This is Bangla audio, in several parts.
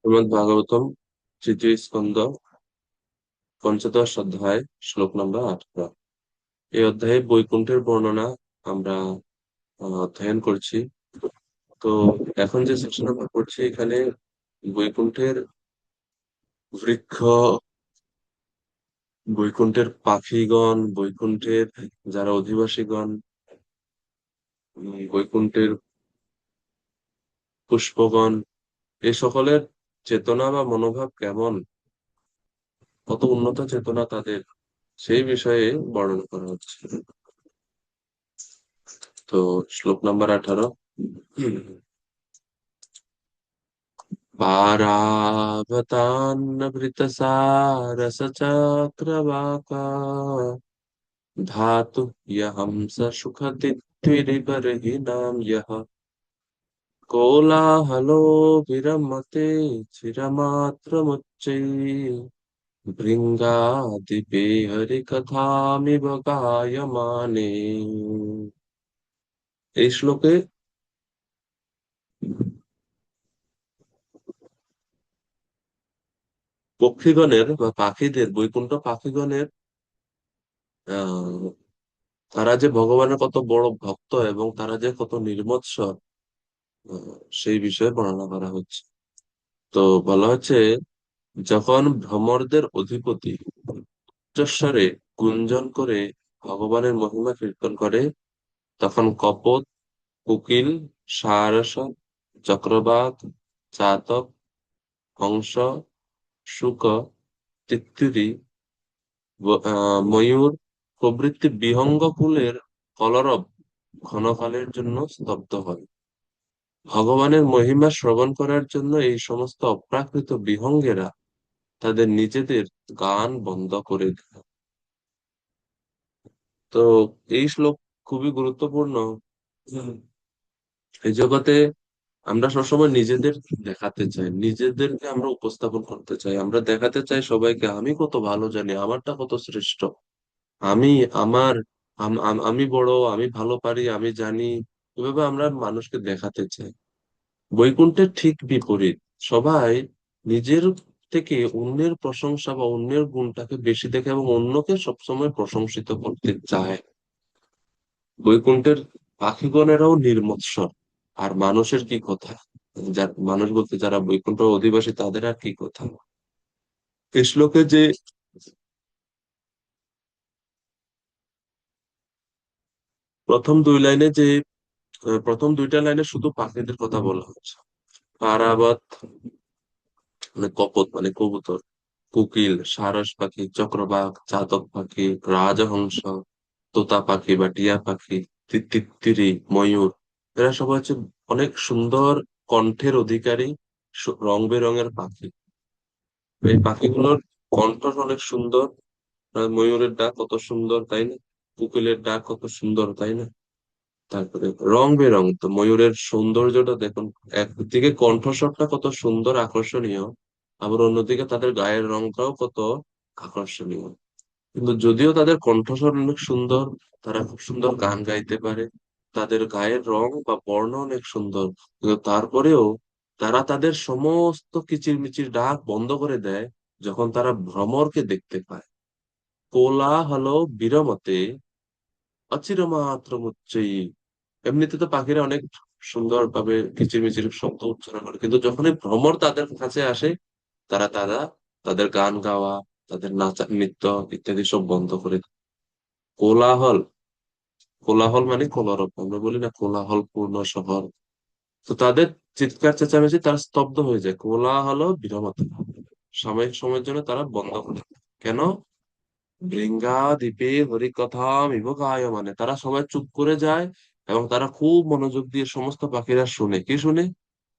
শ্রীমদ্ ভাগবতম তৃতীয় স্কন্ধ পঞ্চদশ অধ্যায় শ্লোক নম্বর 18। এই অধ্যায়ে বৈকুণ্ঠের বর্ণনা আমরা অধ্যয়ন করছি। তো এখন যে সেকশন আমরা পড়ছি এখানে বৈকুণ্ঠের বৃক্ষ, বৈকুণ্ঠের পাখিগণ, বৈকুণ্ঠের যারা অধিবাসীগণ, বৈকুণ্ঠের পুষ্পগণ, এই সকলের চেতনা বা মনোভাব কেমন, কত উন্নত চেতনা তাদের, সেই বিষয়ে বর্ণনা করা হচ্ছে। তো শ্লোক নাম্বার 18। पारावतान्नभृतसारसचक्रवाका धातु यहंस सुखदित्विरिबर्हिणां यः कोलाहलो विरमते चिरमात्रमुच्चैः भृङ्गादिपे हरिकथामिव गायमाने। এই শ্লোকে পক্ষীগণের বা পাখিদের, বৈকুণ্ঠ পাখিগণের আহ তারা যে ভগবানের কত বড় ভক্ত এবং তারা যে কত নির্মৎসর, সেই বিষয়ে বর্ণনা করা হচ্ছে। তো বলা হচ্ছে, যখন ভ্রমরদের অধিপতি উচ্চস্বরে গুঞ্জন করে ভগবানের মহিমা কীর্তন করে, তখন কপোত, কোকিল, সারস, চক্রবাক, চাতক, হংস, শুক, তিত্তিরি, ময়ূর প্রভৃতি বিহঙ্গ কুলের কলরব ক্ষণকালের জন্য স্তব্ধ হয়। ভগবানের মহিমা শ্রবণ করার জন্য এই সমস্ত অপ্রাকৃত বিহঙ্গেরা তাদের নিজেদের গান বন্ধ করে দেয়। তো এই শ্লোক খুবই গুরুত্বপূর্ণ। হুম। এই জগতে আমরা সবসময় নিজেদের দেখাতে চাই, নিজেদেরকে আমরা উপস্থাপন করতে চাই, আমরা দেখাতে চাই সবাইকে আমি কত ভালো জানি, আমারটা কত শ্রেষ্ঠ, আমি আমার আমি বড়, আমি ভালো পারি, আমি জানি। এভাবে আমরা মানুষকে দেখাতে চাই। বৈকুণ্ঠের ঠিক বিপরীত, সবাই নিজের থেকে অন্যের প্রশংসা বা অন্যের গুণটাকে বেশি দেখে এবং অন্যকে সবসময় প্রশংসিত করতে চায়। বৈকুণ্ঠের পাখিগণেরাও নির্মৎসর। আর মানুষের কি কথা, যার মানুষ বলতে যারা বৈকুণ্ঠ অধিবাসী তাদের আর কি কথা। এই শ্লোকে যে প্রথম দুই লাইনে যে প্রথম দুইটা লাইনে শুধু পাখিদের কথা বলা হচ্ছে। পারাবত মানে কপত মানে কবুতর, কোকিল, সারস পাখি, চক্রবাক, চাতক পাখি, রাজহংস, তোতা পাখি বা টিয়া পাখি, তিত্তিরি, ময়ূর, এরা সবাই হচ্ছে অনেক সুন্দর কণ্ঠের অধিকারী, রং বেরঙের পাখি। এই পাখিগুলোর কণ্ঠ অনেক সুন্দর। ময়ূরের ডাক কত সুন্দর, তাই না? কোকিলের ডাক কত সুন্দর, তাই না? তারপরে রং বেরং, তো ময়ূরের সৌন্দর্যটা দেখুন। একদিকে কণ্ঠস্বরটা কত সুন্দর আকর্ষণীয়, আবার অন্যদিকে তাদের গায়ের রংটাও কত আকর্ষণীয়। কিন্তু যদিও তাদের কণ্ঠস্বর অনেক সুন্দর, তারা খুব সুন্দর গান গাইতে পারে, তাদের গায়ের রং বা বর্ণ অনেক সুন্দর, কিন্তু তারপরেও তারা তাদের সমস্ত কিচিরমিচির ডাক বন্ধ করে দেয় যখন তারা ভ্রমরকে দেখতে পায়। কোলাহল বিরমতে অচিরমাত্র মুচ্চই। এমনিতে তো পাখিরা অনেক সুন্দর ভাবে কিচিরমিচির শব্দ উচ্চারণ করে, কিন্তু যখনই ভ্রমর তাদের কাছে আসে, তারা তারা তাদের গান গাওয়া, তাদের নাচা নৃত্য ইত্যাদি সব বন্ধ করে দেয়। কোলাহল, কোলাহল মানে কলরব, আমরা বলি না কোলাহল পূর্ণ শহর। তো তাদের চিৎকার চেঁচামেচি তারা স্তব্ধ হয়ে যায়, কোলাহল বিরামত, সাময়িক সময়ের জন্য তারা বন্ধ করে দেয়। কেন? ভৃঙ্গা দ্বীপে হরিকথা মিবকায়, মানে তারা সবাই চুপ করে যায় এবং তারা খুব মনোযোগ দিয়ে সমস্ত পাখিরা শুনে। কি শুনে?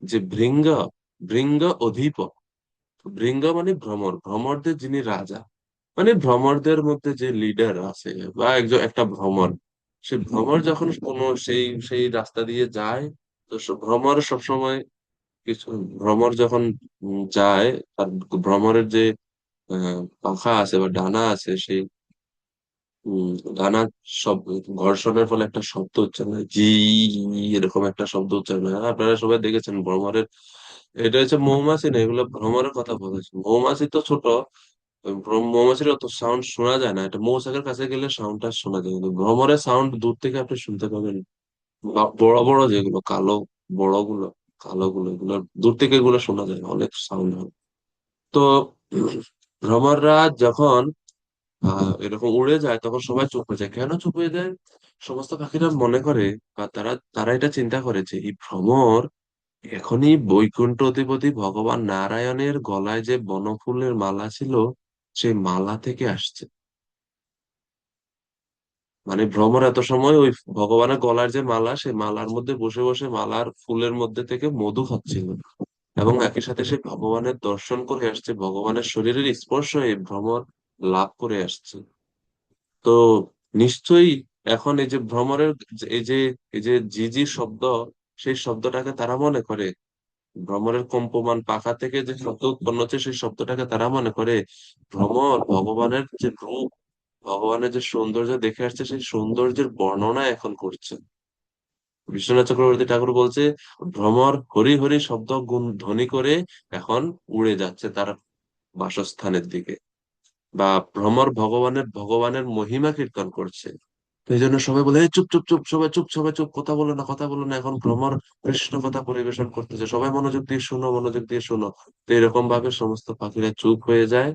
যে ভৃঙ্গ, ভৃঙ্গ অধিপ, ভৃঙ্গ মানে ভ্রমর, ভ্রমরদের যিনি রাজা, মানে ভ্রমরদের মধ্যে যে লিডার আছে বা একজন একটা ভ্রমর, সে ভ্রমর যখন কোনো সেই সেই রাস্তা দিয়ে যায়, তো ভ্রমর সবসময় কিছু, ভ্রমর যখন যায়, তার ভ্রমরের যে পাখা আছে বা ডানা আছে, সেই হম ডানা শব্দ, ঘর্ষণের ফলে একটা শব্দ উচ্চারণ হয়, জি, এরকম একটা শব্দ উচ্চারণ হয়। আপনারা সবাই দেখেছেন ভ্রমরের এটা হচ্ছে মৌমাছি না, এগুলো ভ্রমরের কথা বলেছে। মৌমাছি তো ছোট, মৌমাছির অত সাউন্ড শোনা যায় না, এটা মৌচাকের কাছে গেলে সাউন্ডটা শোনা যায়, কিন্তু ভ্রমরের সাউন্ড দূর থেকে আপনি শুনতে পাবেন। বা বড় বড় যেগুলো কালো, বড় গুলো, কালো গুলো, এগুলো দূর থেকে এগুলো শোনা যায়, অনেক সাউন্ড হয়। তো ভ্রমররা যখন এরকম উড়ে যায় তখন সবাই চুপ হয়ে যায়। কেন চুপ হয়ে যায়? সমস্ত পাখিরা মনে করে, বা তারা তারা এটা চিন্তা করে যে এই ভ্রমর এখনই বৈকুণ্ঠ অধিপতি ভগবান নারায়ণের গলায় যে বনফুলের মালা ছিল, সেই মালা থেকে আসছে। মানে ভ্রমর এত সময় ওই ভগবানের গলার যে মালা, সেই মালার মধ্যে বসে বসে মালার ফুলের মধ্যে থেকে মধু খাচ্ছিল, এবং একই সাথে সে ভগবানের দর্শন করে আসছে, ভগবানের শরীরের স্পর্শ এই ভ্রমর লাভ করে আসছে। তো নিশ্চয়ই এখন এই যে ভ্রমরের এই যে ঝিঝি শব্দ, সেই শব্দটাকে তারা মনে করে, ভ্রমরের কম্পমান পাখা থেকে যে শব্দ উৎপন্ন হচ্ছে সেই শব্দটাকে তারা মনে করে ভ্রমর ভগবানের যে রূপ, ভগবানের যে সৌন্দর্য দেখে আসছে, সেই সৌন্দর্যের বর্ণনা এখন করছে। বিশ্বনাথ চক্রবর্তী ঠাকুর বলছে ভ্রমর হরি হরি শব্দ গুণ ধ্বনি করে এখন উড়ে যাচ্ছে তার বাসস্থানের দিকে, বা ভ্রমর ভগবানের মহিমা কীর্তন করছে। তো এই জন্য সবাই বলে, "এই চুপ চুপ চুপ, সবাই চুপ, সবাই চুপ, কথা বলো না, কথা বলো না, এখন ভ্রমর কৃষ্ণ কথা পরিবেশন করতেছে, সবাই মনোযোগ দিয়ে শোনো, মনোযোগ দিয়ে শোনো।" তো এরকম ভাবে সমস্ত পাখিরা চুপ হয়ে যায়,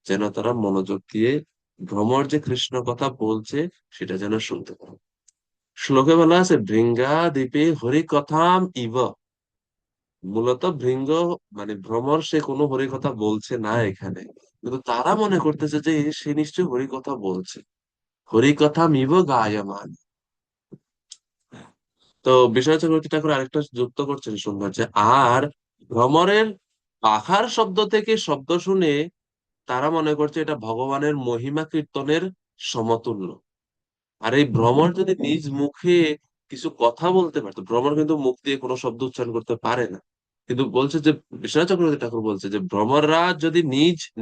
যেন তারা মনোযোগ দিয়ে ভ্রমর যে কৃষ্ণ কথা বলছে সেটা যেন শুনতে পায়। শ্লোকে বলা আছে ভৃঙ্গা দ্বীপে হরি কথাম ইব। মূলত ভৃঙ্গ মানে ভ্রমর, সে কোনো হরি কথা বলছে না এখানে, কিন্তু তারা মনে করতেছে যে সে নিশ্চয়ই হরি কথা বলছে। হরি কথা মিব গায়মান। তো বিশ্বনাথ চক্রবর্তী ঠাকুর আরেকটা যুক্ত করছেন সুন্দর, যে আর ভ্রমরের পাখার শব্দ থেকে শব্দ শুনে তারা মনে করছে এটা ভগবানের মহিমা কীর্তনের সমতুল্য। আর এই ভ্রমর যদি নিজ মুখে কিছু কথা বলতে পারতো, ভ্রমর কিন্তু মুখ দিয়ে কোনো শব্দ উচ্চারণ করতে পারে না, কিন্তু বলছে যে বিশ্বনাথ চক্রবর্তী ঠাকুর বলছে যে ভ্রমররা যদি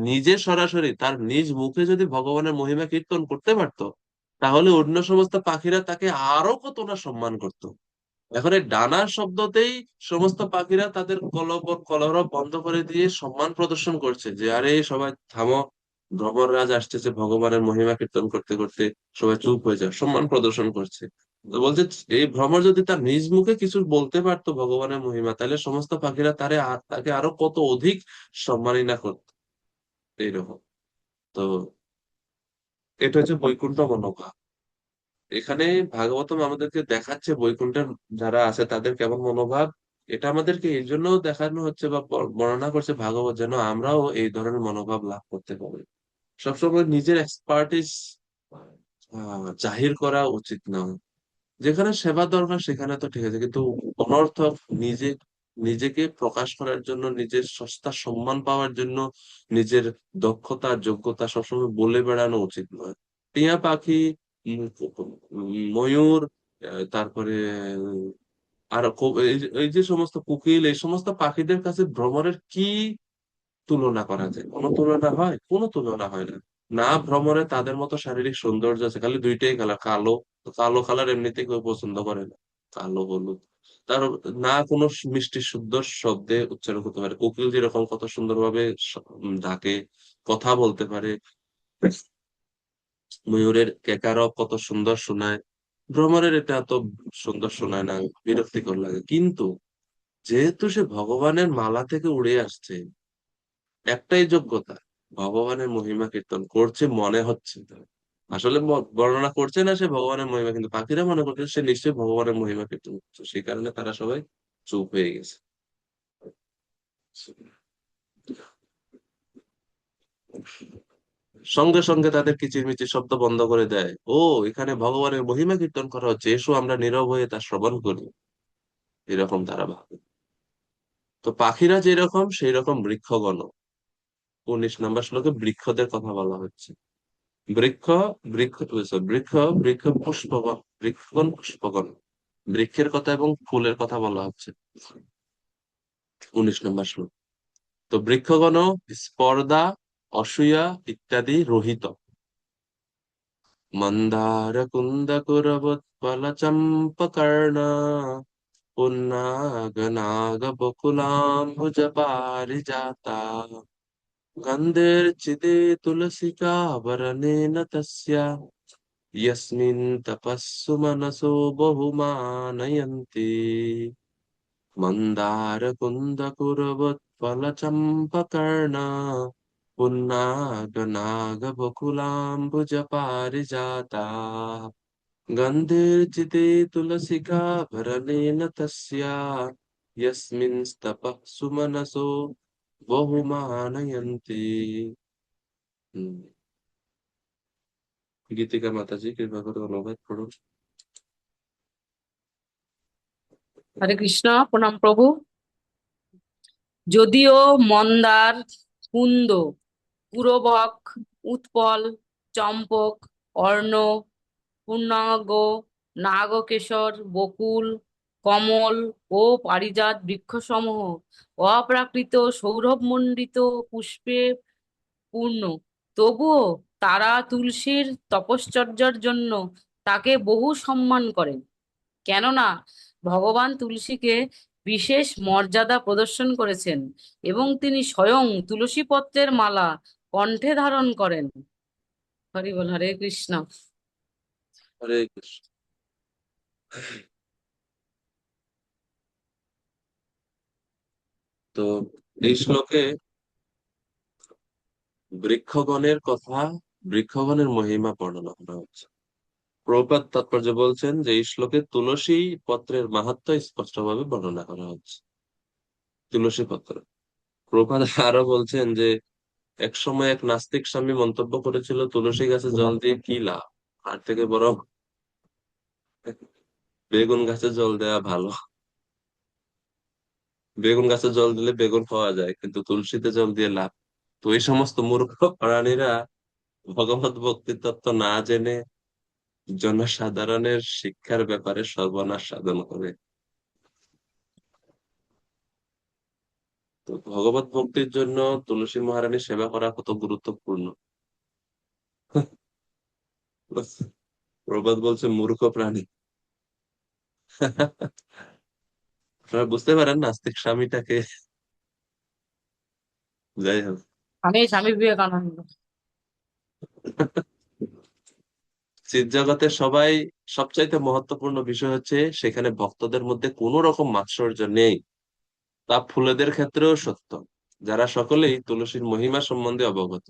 নিজে সরাসরি তার নিজ মুখে যদি ভগবানের মহিমা কীর্তন করতে পারতো, তাহলে অন্য সমস্ত পাখিরা তাকে আরো কত না সম্মান করতো। এখন এই ডানার শব্দতেই সমস্ত পাখিরা তাদের কলরব বন্ধ করে দিয়ে সম্মান প্রদর্শন করছে, যে আরে সবাই থামো, ভ্রমররাজ আসতেছে ভগবানের মহিমা কীর্তন করতে করতে, সবাই চুপ হয়ে যায়, সম্মান প্রদর্শন করছে। তো বলছে এই ভ্রমর যদি তার নিজ মুখে কিছু বলতে পারতো ভগবানের মহিমা, তাহলে সমস্ত পাখিরা তাকে আরো কত অধিক সম্মাননা করতো। এইরকম। তো এটা হচ্ছে বৈকুণ্ঠ মনোভাব। এখানে ভাগবতম আমাদেরকে দেখাচ্ছে বৈকুণ্ঠের যারা আছে তাদের কেমন মনোভাব। এটা আমাদেরকে এই জন্য দেখানো হচ্ছে বা বর্ণনা করছে ভাগবত, যেন আমরাও এই ধরনের মনোভাব লাভ করতে পারি। সবসময় নিজের এক্সপার্টিস জাহির করা উচিত নয়। যেখানে সেবা দরকার সেখানে তো ঠিক আছে, কিন্তু অনর্থক নিজে নিজেকে প্রকাশ করার জন্য, নিজের সস্তা সম্মান পাওয়ার জন্য নিজের দক্ষতা যোগ্যতা সবসময় বলে বেড়ানো উচিত নয়। টিয়া পাখি, ময়ূর, তারপরে আর এই যে সমস্ত কোকিল, এই সমস্ত পাখিদের কাছে ভ্রমরের কি তুলনা করা যায়? কোনো তুলনা হয়? কোনো তুলনা হয় না। না ভ্রমরে তাদের মতো শারীরিক সৌন্দর্য আছে, খালি দুইটাই কালার কালো। তো কালো কালার এমনিতে কেউ পছন্দ করে না, কালো হলুদ। তার না কোনো মিষ্টি সুন্দর শব্দে উচ্চারণ করতে পারে, কোকিল যেরকম কত সুন্দরভাবে ডাকে, কথা বলতে পারে, ময়ূরের কেকারও কত সুন্দর শোনায়, ভ্রমরের এটা এত সুন্দর শোনায় না, বিরক্তিকর লাগে। কিন্তু যেহেতু সে ভগবানের মালা থেকে উড়ে আসছে, একটাই যোগ্যতা, ভগবানের মহিমা কীর্তন করছে মনে হচ্ছে। আসলে বর্ণনা করছে না সে ভগবানের মহিমা, কিন্তু পাখিরা মনে করছে সে নিশ্চয়ই ভগবানের মহিমা কীর্তন করছে, সেই কারণে তারা সবাই চুপ হয়ে গেছে। সঙ্গে সঙ্গে তাদের কিচিরমিচির শব্দ বন্ধ করে দেয়। ও, এখানে ভগবানের মহিমা কীর্তন করা হচ্ছে, এসো আমরা নীরব হয়ে তা শ্রবণ করি। এরকম তারা ভাবে। তো পাখিরা যেরকম সেই রকম বৃক্ষগণ। 19 নম্বর শ্লোকে বৃক্ষদের কথা বলা হচ্ছে। বৃক্ষ, বৃক্ষ বৃক্ষ পুষ্পগণ, বৃক্ষগণ পুষ্পগণ, বৃক্ষের কথা এবং ফুলের কথা বলা হচ্ছে 19 নম্বর শ্লোক। তো বৃক্ষগণ স্পর্ধা, অসূয়া ইত্যাদি রহিত। মন্দার কুন্দ কুরবৎ ফল চম্পকর্ণ पुन्नागनागबकुलाम्बुजपारिजाता गन्धेर्चिदे तुलसिका वरनेन तस्य यस्मिन् तपस्सु मनसो बहुमानयन्ति मन्दारकुन्दकुरवत्फलचम्पकर्ण पुन्नागनागबकुलाम्बुजपारिजाता गन्धेर्जिते तुलसिका भरणेन तस्या यस्मिंस्तपः सुमनसो बहुमानयन्ति। हम्म, गीतिका माता जी कृपा করে অনুবাদ করুন। হরে কৃষ্ণ। প্রণাম প্রভু। যদিও মন্দার, কুন্দ, পুরবক, উৎপল, চম্পক, অর্ণ, পূর্ণাঙ্গ, নাগকেশর, বকুল, কমল ও পারিজাত বৃক্ষসমূহ অপ্রাকৃত সৌরভমণ্ডিত পুষ্পে পূর্ণ, তবুও তারা তুলসীর তপশ্চর্যার জন্য তাকে বহু সম্মান করেন। কেননা ভগবান তুলসীকে বিশেষ মর্যাদা প্রদর্শন করেছেন এবং তিনি স্বয়ং তুলসী পত্রের মালা কণ্ঠে ধারণ করেন। হরি বল। হরে কৃষ্ণ। হরে কৃষ্ণ। তো এই শ্লোকে বৃক্ষগণের কথা, বৃক্ষগণের মহিমা বর্ণনা করা হচ্ছে। প্রভুপাদ তাৎপর্য বলছেন যে এই শ্লোকে তুলসী পত্রের মাহাত্ম্য স্পষ্টভাবে বর্ণনা করা হচ্ছে। তুলসী পত্র, প্রভুপাদ আরো বলছেন যে এক সময় এক নাস্তিক স্বামী মন্তব্য করেছিল তুলসী গাছে জল দিয়ে কি লাভ, তার থেকে বরং বেগুন গাছে জল দেওয়া ভালো। বেগুন গাছে জল দিলে বেগুন পাওয়া যায়, কিন্তু তুলসীতে জল দিয়ে লাভ। তো এই সমস্ত মূর্খ প্রাণীরা ভগবত ভক্তি তত্ত্ব না জেনে জনসাধারণের শিক্ষার ব্যাপারে সর্বনাশ সাধন করে। তো ভগবত ভক্তির জন্য তুলসী মহারানীর সেবা করা কত গুরুত্বপূর্ণ। প্রবাদ বলছে মূর্খ প্রাণী। আপনারা বুঝতে পারেন নাস্তিক স্বামীটাকে। যাই হোক, আমি স্বামী বিবেকানন্দ। চিৎ জগতের সবাই সবচাইতে মহত্বপূর্ণ বিষয় হচ্ছে সেখানে ভক্তদের মধ্যে কোনো রকম মাৎসর্য নেই। তা ফুলেদের ক্ষেত্রেও সত্য, যারা সকলেই তুলসীর মহিমা সম্বন্ধে অবগত।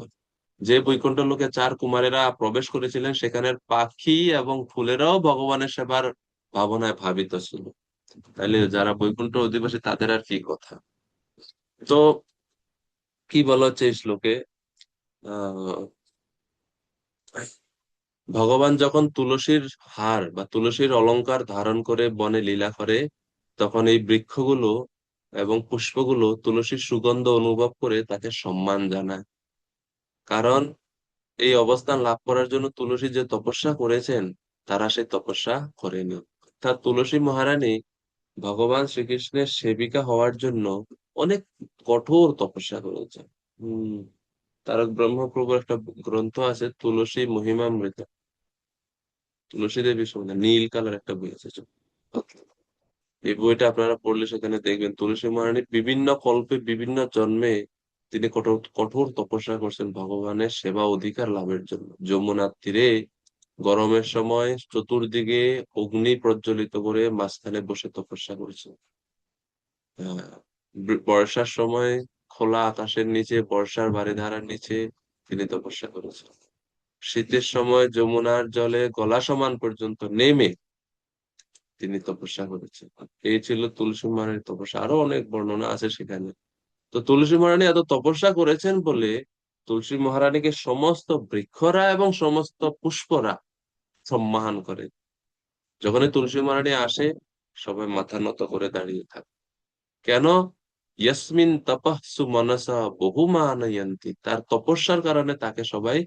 যে বৈকুণ্ঠ লোকে চার কুমারেরা প্রবেশ করেছিলেন সেখানের পাখি এবং ফুলেরাও ভগবানের সেবার ভাবনায় ভাবিত ছিল। তাইলে যারা বৈকুণ্ঠ অধিবাসী তাদের আর কি কথা। তো কি বলা হচ্ছে এই শ্লোকে, আহ ভগবান যখন তুলসীর হার বা তুলসীর অলংকার ধারণ করে বনে লীলা করে, তখন এই বৃক্ষগুলো এবং পুষ্পগুলো তুলসীর সুগন্ধ অনুভব করে তাকে সম্মান জানায়। কারণ এই অবস্থান লাভ করার জন্য তুলসী যে তপস্যা করেছেন, তারা সেই তপস্যা করেনি। অর্থাৎ তুলসী মহারানী ভগবান শ্রীকৃষ্ণের সেবিকা হওয়ার জন্য অনেক কঠোর তপস্যা করেছেন। তারক ব্রহ্মপ্রভুর একটা গ্রন্থ আছে তুলসী মহিমামৃত, তুলসী দেবী সঙ্গে নীল কালার একটা বই আছে। এই বইটা আপনারা পড়লে সেখানে দেখবেন তুলসী মহারানী বিভিন্ন কল্পে বিভিন্ন জন্মে তিনি কঠোর কঠোর তপস্যা করছেন ভগবানের সেবা অধিকার লাভের জন্য। যমুনার তীরে গরমের সময় চতুর্দিকে অগ্নি প্রজ্বলিত করে মাঝখানে বসে তপস্যা করেছেন। বর্ষার সময় খোলা আকাশের নিচে, বর্ষার বারিধারার নিচে তিনি তপস্যা করেছেন। শীতের সময় যমুনার জলে গলা সমান পর্যন্ত নেমে তিনি তপস্যা করেছেন। এই ছিল তুলসী মহারানীর তপস্যা। আরো অনেক বর্ণনা আছে সেখানে। তো তুলসী মহারানী এত তপস্যা করেছেন বলে তুলসী মহারানীকে সমস্ত বৃক্ষরা এবং সমস্ত পুষ্পরা সম্মান করে। যখনই তুলসী মহারানী আসে, সবাই মাথা নত করে দাঁড়িয়ে থাকে। কেন? ইয়াসমিন তাপাসু মনসা বহু মানয়ন্তি, তার তপস্যার কারণে তাকে সবাই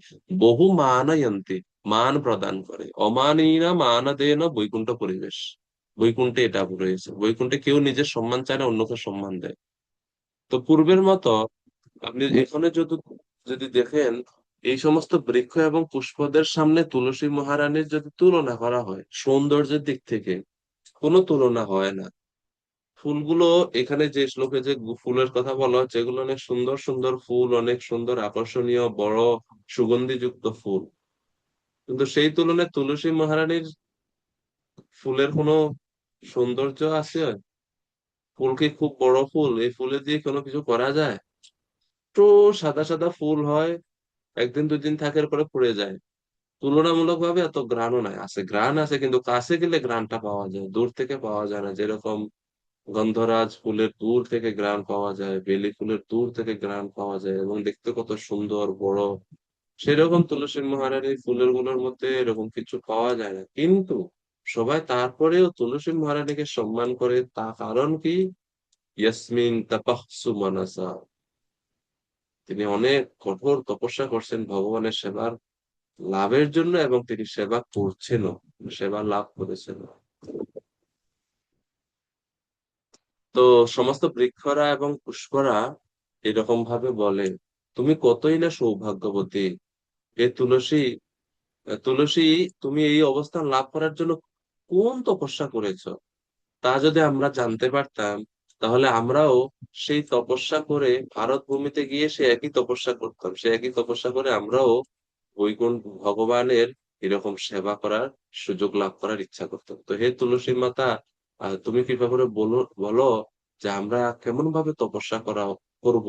বহু মানয়ন্তি, মান প্রদান করে। অমানীনা মানদেন বৈকুণ্ঠ পরিবেশ। বৈকুণ্ঠে এটা রয়েছে, বৈকুণ্ঠে কেউ নিজের সম্মান চায় না, অন্যকে সম্মান দেয়। তো পূর্বের মতো আপনি এখানে যদি যদি দেখেন, এই সমস্ত বৃক্ষ এবং পুষ্পদের সামনে তুলসী মহারানীর যদি তুলনা করা হয় সৌন্দর্যের দিক থেকে, কোনো তুলনা হয় না। ফুলগুলো এখানে যে শ্লোকে যে ফুলের কথা বলা হচ্ছে এগুলো অনেক সুন্দর সুন্দর ফুল, অনেক সুন্দর আকর্ষণীয় বড় সুগন্ধিযুক্ত ফুল। কিন্তু সেই তুলনায় তুলসী মহারানীর ফুলের কোনো সৌন্দর্য আছে? ফুল কি খুব বড় ফুল? এই ফুলে দিয়ে কোনো কিছু করা যায়? তো সাদা সাদা ফুল হয়, একদিন দুই দিন থাকার পরে পুড়ে যায়। তুলনামূলক ভাবে এত ঘ্রাণও নাই, আছে ঘ্রাণ আছে কিন্তু কাছে গেলে ঘ্রাণটা পাওয়া যায়, দূর থেকে পাওয়া যায় না। যেরকম গন্ধরাজ ফুলের দূর থেকে ঘ্রাণ পাওয়া যায়, বেলি ফুলের দূর থেকে ঘ্রাণ পাওয়া যায় এবং দেখতে কত সুন্দর বড়, সেরকম তুলসী মহারানীর ফুলের গুলোর মধ্যে এরকম কিছু পাওয়া যায় না। কিন্তু সবাই তারপরেও তুলসী মহারানীকে সম্মান করে, তা কারণ কি? ইয়াসমিন তাপাহসু মানাসা, তিনি অনেক কঠোর তপস্যা করছেন ভগবানের সেবার লাভের জন্য এবং তিনি সেবা করছেন, সেবা লাভ করেছেন। তো সমস্ত বৃক্ষরা এবং পুষ্পরা এরকম ভাবে বলে, তুমি কতই না সৌভাগ্যবতী এ তুলসী। তুলসী, তুমি এই অবস্থান লাভ করার জন্য কোন তপস্যা করেছো, তা যদি আমরা জানতে পারতাম তাহলে আমরাও সেই তপস্যা করে ভারত ভূমিতে গিয়ে সে একই তপস্যা করতাম, সে একই তপস্যা করে আমরাও বৈকুণ্ঠ ভগবানের এরকম সেবা করার সুযোগ লাভ করার ইচ্ছা করতাম। তো হে তুলসী মাতা, তুমি কৃপা করে বলো বলো যে আমরা কেমন ভাবে তপস্যা করব,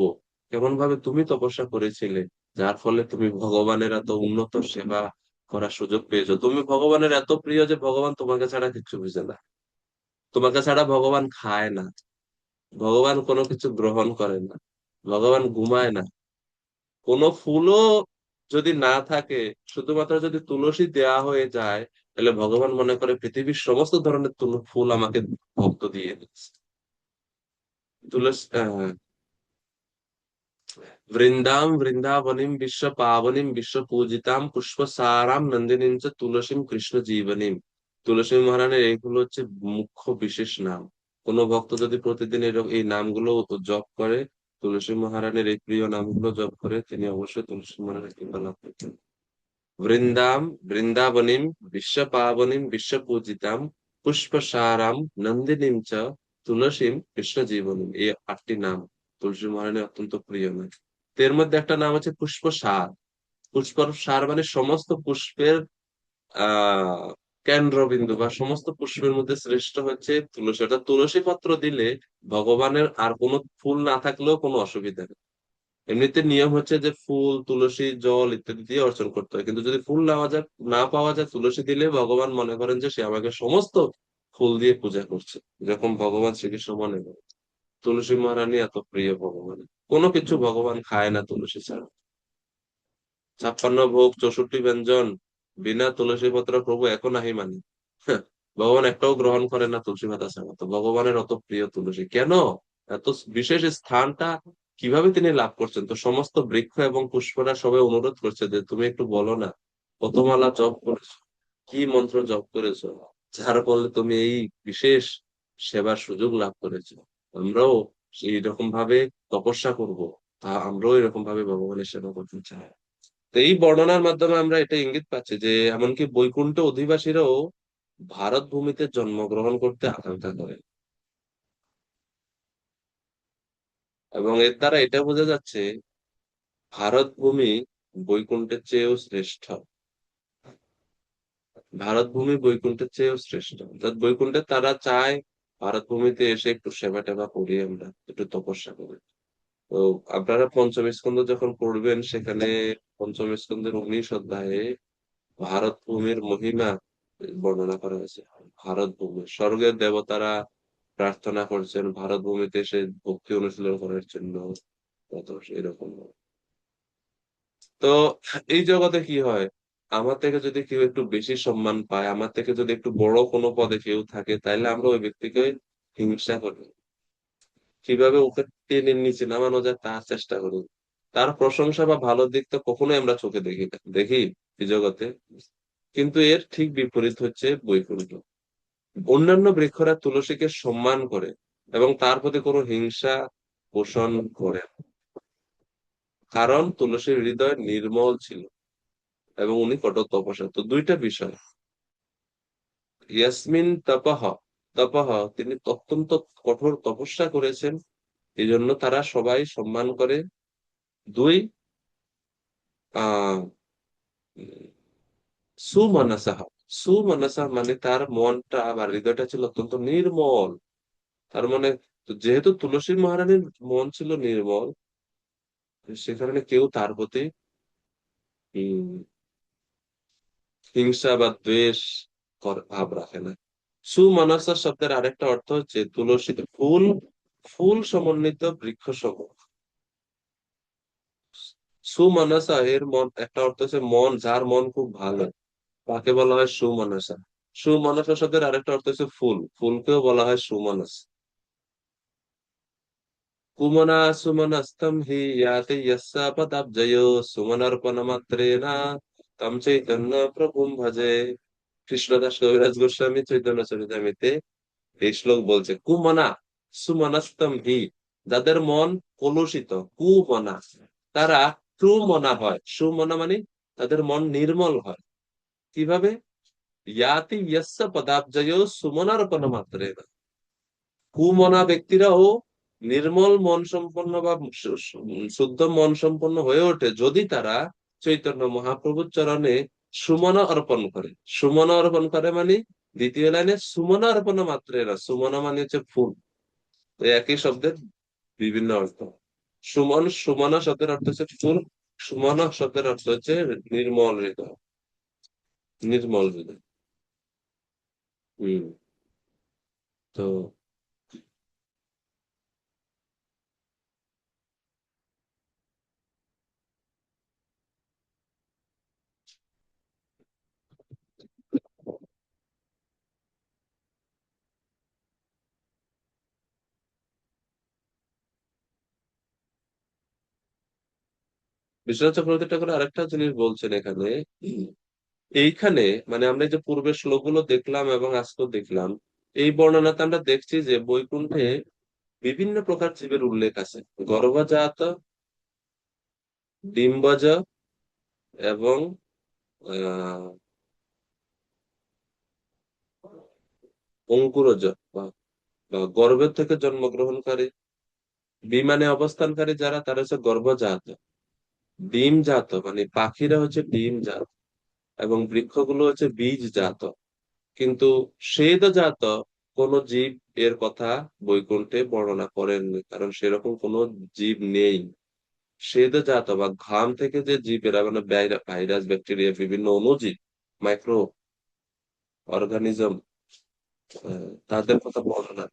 কেমন ভাবে তুমি তপস্যা করেছিলে যার ফলে তুমি ভগবানের এত উন্নত সেবা করার সুযোগ পেয়েছো। তুমি ভগবানের এত প্রিয় যে ভগবান তোমাকে ছাড়া কিচ্ছু বুঝে না, তোমাকে ছাড়া ভগবান খায় না, ভগবান কোনো কিছু গ্রহণ করে না, ভগবান ঘুমায় না। কোনো ফুলও যদি না থাকে, শুধুমাত্র যদি তুলসী দেয়া হয়ে যায়, তাহলে ভগবান মনে করে পৃথিবীর সমস্ত ধরনের ফুল আমাকে ভক্ত দিয়ে দিচ্ছে। তুলসী বৃন্দাবনীম বিশ্ব পাবনীম বিশ্ব পূজিতাম পুষ্প সারাম নন্দিনীম চ তুলসীম কৃষ্ণ জীবনীম। তুলসী মহারানীর এইগুলো হচ্ছে মুখ্য বিশেষ নাম। কোন ভক্ত যদি প্রতিদিন এই নামগুলো জপ করে, তুলসী মহারানীর এই প্রিয় নামগুলো জপ করে, তিনি অবশ্যই তুলসী মহারানীর কৃপা লাভ করতেন। বৃন্দাম বৃন্দাবনীম বিশ্ব পাবনীম বিশ্ব পূজিতাম পুষ্প সারাম নন্দিনীম চ তুলসীম কৃষ্ণ জীবনীম, এই 8টি নাম তুলসী মহারানীর অত্যন্ত প্রিয় নাম। তো এর মধ্যে একটা নাম হচ্ছে পুষ্প সার। পুষ্প সার মানে সমস্ত পুষ্পের আহ কেন্দ্রবিন্দু বা সমস্ত পুষ্পের মধ্যে শ্রেষ্ঠ হচ্ছে তুলসী। অর্থাৎ তুলসী পত্র দিলে ভগবানের আর কোনো ফুল না থাকলেও কোনো অসুবিধা নেই। এমনিতে নিয়ম হচ্ছে যে ফুল তুলসী জল ইত্যাদি দিয়ে অর্চন করতে হয়, কিন্তু যদি ফুল না পাওয়া যায়, তুলসী দিলে ভগবান মনে করেন যে সে আমাকে সমস্ত ফুল দিয়ে পূজা করছে, যেরকম ভগবান শ্রীকৃষ্ণ মনে করে। তুলসী মহারানী এত প্রিয় ভগবান, কোনো কিছু ভগবান খায় না তুলসী ছাড়া। 56 ভোগ 64 ব্যঞ্জন বিনা তুলসী পত্র প্রভু এক নাহি মানি। হ্যাঁ, ভগবান একটাও গ্রহণ করে না তুলসী পাতা ছাড়া। তো ভগবানের অত প্রিয় তুলসী কেন, এত বিশেষ স্থানটা কিভাবে তিনি লাভ করছেন? তো সমস্ত বৃক্ষ এবং পুষ্পরা সবাই অনুরোধ করছে যে তুমি একটু বলো না, কত মালা জপ করেছো, কি মন্ত্র জপ করেছো, যার ফলে তুমি এই বিশেষ সেবার সুযোগ লাভ করেছো। আমরাও সেই রকম ভাবে তপস্যা করব, তা আমরাও এরকম ভাবে ভগবানের সেবা করতে চাই। তো এই বর্ণনার মাধ্যমে আমরা এটা ইঙ্গিত পাচ্ছি যে এমনকি বৈকুণ্ঠ অধিবাসীরাও ভারত ভূমিতে জন্মগ্রহণ করতে আকাঙ্ক্ষা করে, এবং এর দ্বারা এটা বোঝা যাচ্ছে ভারত ভূমি বৈকুণ্ঠের চেয়েও শ্রেষ্ঠ। ভারত ভূমি বৈকুণ্ঠের চেয়েও শ্রেষ্ঠ, অর্থাৎ বৈকুণ্ঠে তারা চায় ভারত ভূমিতে এসে একটু সেবা টেবা করি, আমরা একটু তপস্যা করি। তো আপনারা পঞ্চম স্কন্ধ যখন পড়বেন, সেখানে পঞ্চম স্কন্ধের 19 অধ্যায়ে ভারত ভূমির মহিমা বর্ণনা করা হয়েছে। ভারত ভূমি, স্বর্গের দেবতারা প্রার্থনা করছেন ভারত ভূমিতে এসে ভক্তি অনুশীলন করার জন্য, কত এরকম। তো এই জগতে কি হয়, আমার থেকে যদি কেউ একটু বেশি সম্মান পায়, আমার থেকে যদি একটু বড় কোনো পদে কেউ থাকে, তাইলে আমরা ওই ব্যক্তিকে হিংসা করি, কিভাবে ওকে টেনে নিচে নামানো যায় তার চেষ্টা করি। তার প্রশংসা বা ভালো দিক তো কখনোই আমরা চোখে দেখি না, দেখি এই জগতে। কিন্তু এর ঠিক বিপরীত হচ্ছে বৈকুণ্ঠ। অন্যান্য বৃক্ষরা তুলসীকে সম্মান করে এবং তার প্রতি কোনো হিংসা পোষণ করে না। কারণ তুলসীর হৃদয় নির্মল ছিল এবং উনি কঠোর তপস্যা। তো দুইটা বিষয়, ইয়াসমিন তপহ, তপঃ, তিনি অত্যন্ত কঠোর তপস্যা করেছেন, এই জন্য তারা সবাই সম্মান করে। দুই, আহ সুমনসা। সুমনসা মানে তার মনটা বা হৃদয়টা ছিল অত্যন্ত নির্মল। তার মানে যেহেতু তুলসী মহারানীর মন ছিল নির্মল, সে কারণে কেউ তার প্রতি উম, হিংসা বা দ্বেষ ভাব রাখে না। সুমনসা শব্দের আরেকটা অর্থ হচ্ছে তুলসী ফুল, ফুল সমন্বিত বৃক্ষ সমূহ। সুমনসা এর মন একটা অর্থ হচ্ছে মন, যার মন খুব ভালো, তাকে বলা হয় সুমনসা। সুমনসা শব্দের আরেকটা অর্থ হচ্ছে ফুল, ফুলকেও বলা হয় সুমনস। কুমনা সুমনস্তম হি ইয়াতে যস্যা পদাব্জয়ো সুমনার্পণ মাত্রেনা তম চৈতন্য প্রভুম ভজে। কৃষ্ণদাস কবিরাজ গোস্বামী চৈতন্য চরিতামিতে এই শ্লোক বলছে, কুমনা সুমনস্তম হি, যাদের মন কলুষিত, কুমনা, তারা সুমনা হয়। সুমনা মানে তাদের মন নির্মল হয়। কিভাবে? ইয়াতি যস্য পদাব্জয়ো সুমনার্পণ মাত্রেনা, কুমনা ব্যক্তিরাও নির্মল মন সম্পন্ন বা শুদ্ধ মন সম্পন্ন হয়ে ওঠে যদি তারা চৈতন্য মহাপ্রভুর চরণে সুমনা অর্পণ করে। সুমনা অর্পণ করে মানে দ্বিতীয় লাইনে সুমনা অর্পণ মাত্রেরা, সুমনা মানে হচ্ছে ফুল। তো একই শব্দের বিভিন্ন অর্থ। সুমন, সুমনা শব্দের অর্থ হচ্ছে ফুল, সুমনা শব্দের অর্থ হচ্ছে নির্মল হৃদয়, নির্মল হৃদয়। হম। তো বিশ্বনাথ চক্রবর্তী ঠাকুর আরেকটা জিনিস বলছেন এখানে, এইখানে মানে আমরা এই যে পূর্বের শ্লোকগুলো দেখলাম এবং আজকেও দেখলাম, এই বর্ণনাতে আমরা দেখছি যে বৈকুণ্ঠে বিভিন্ন প্রকার জীবের উল্লেখ আছে। গর্ভজাত, ডিম্বজ এবং আহ অঙ্কুরজ বা বা গর্ভের থেকে জন্মগ্রহণকারী, বিমানে অবস্থানকারী যারা, তারা হচ্ছে গর্ভজাত। ডিমজাত মানে পাখিরা হচ্ছে ডিমজাত, এবং বৃক্ষগুলো হচ্ছে বীজজাত। কিন্তু স্বেদজাত কোন জীব এর কথা বৈকুণ্ঠে বর্ণনা করেননি, কারণ সেরকম কোন জীব নেই। স্বেদজাত বা ঘাম থেকে যে জীবেরা মানে ভাইরাস, ব্যাকটেরিয়া, বিভিন্ন অণুজীব, মাইক্রো অর্গানিজম, তাদের কথা বর্ণনা।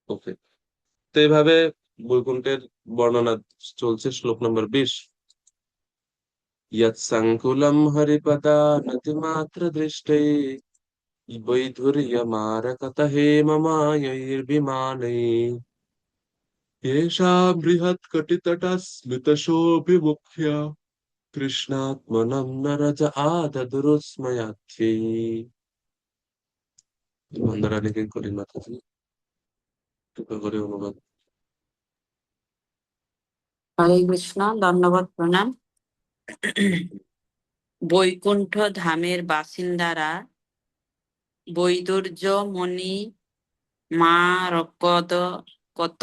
ওকে, তো এইভাবে বৈকুণ্ঠের বর্ণনা চলছে। শ্লোক নম্বর 20, यत्सङ्कुलं हरिपदानतिमात्रदृष्टै वैधुर्यमारकत हेममायैर्विमानैः येषां बृहत्कटितटः स्मितशोऽभिमुख्य কৃষ্ণাত্মনম নরজ আদদুরুস্ময়াথি। মন্দারানীকে করি মাতাজি কৃপা করে অনুবাদ। হরে কৃষ্ণ, ধন্যবাদ, প্রণাম। বৈকুণ্ঠ ধামের বাসিন্দারা বৈদুর্য মণি, মারকত কত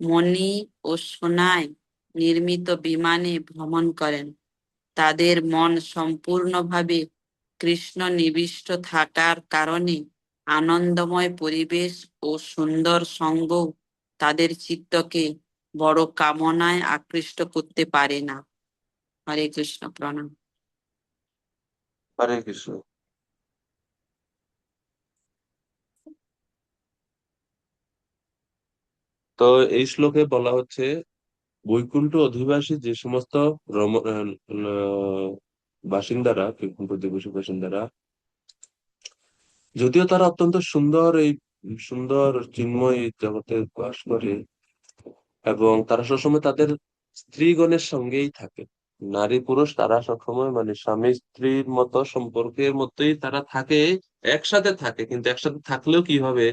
মণি ও সোনায় নির্মিত বিমানে ভ্রমণ করেন। তাদের মন সম্পূর্ণভাবে কৃষ্ণ নিবিষ্ট থাকার কারণে আনন্দময় পরিবেশ ও সুন্দর সঙ্গ তাদের চিত্তকে বড় কামনায় আকৃষ্ট করতে পারে না। হরে কৃষ্ণ, প্রণাম। হরে কৃষ্ণ। তো এই শ্লোকে বলা হচ্ছে বৈকুণ্ঠ অধিবাসী যে সমস্ত বাসিন্দারা, বৈকুণ্ঠ অধিবাসী বাসিন্দারা, যদিও তারা অত্যন্ত সুন্দর, এই সুন্দর চিন্ময় জগতে বাস করে, এবং তারা সবসময় তাদের স্ত্রীগণের সঙ্গেই থাকে। নারী পুরুষ তারা সবসময় মানে স্বামী স্ত্রীর মতো সম্পর্কের মতোই তারা থাকে, একসাথে থাকে। কিন্তু একসাথে থাকলেও কি হবে,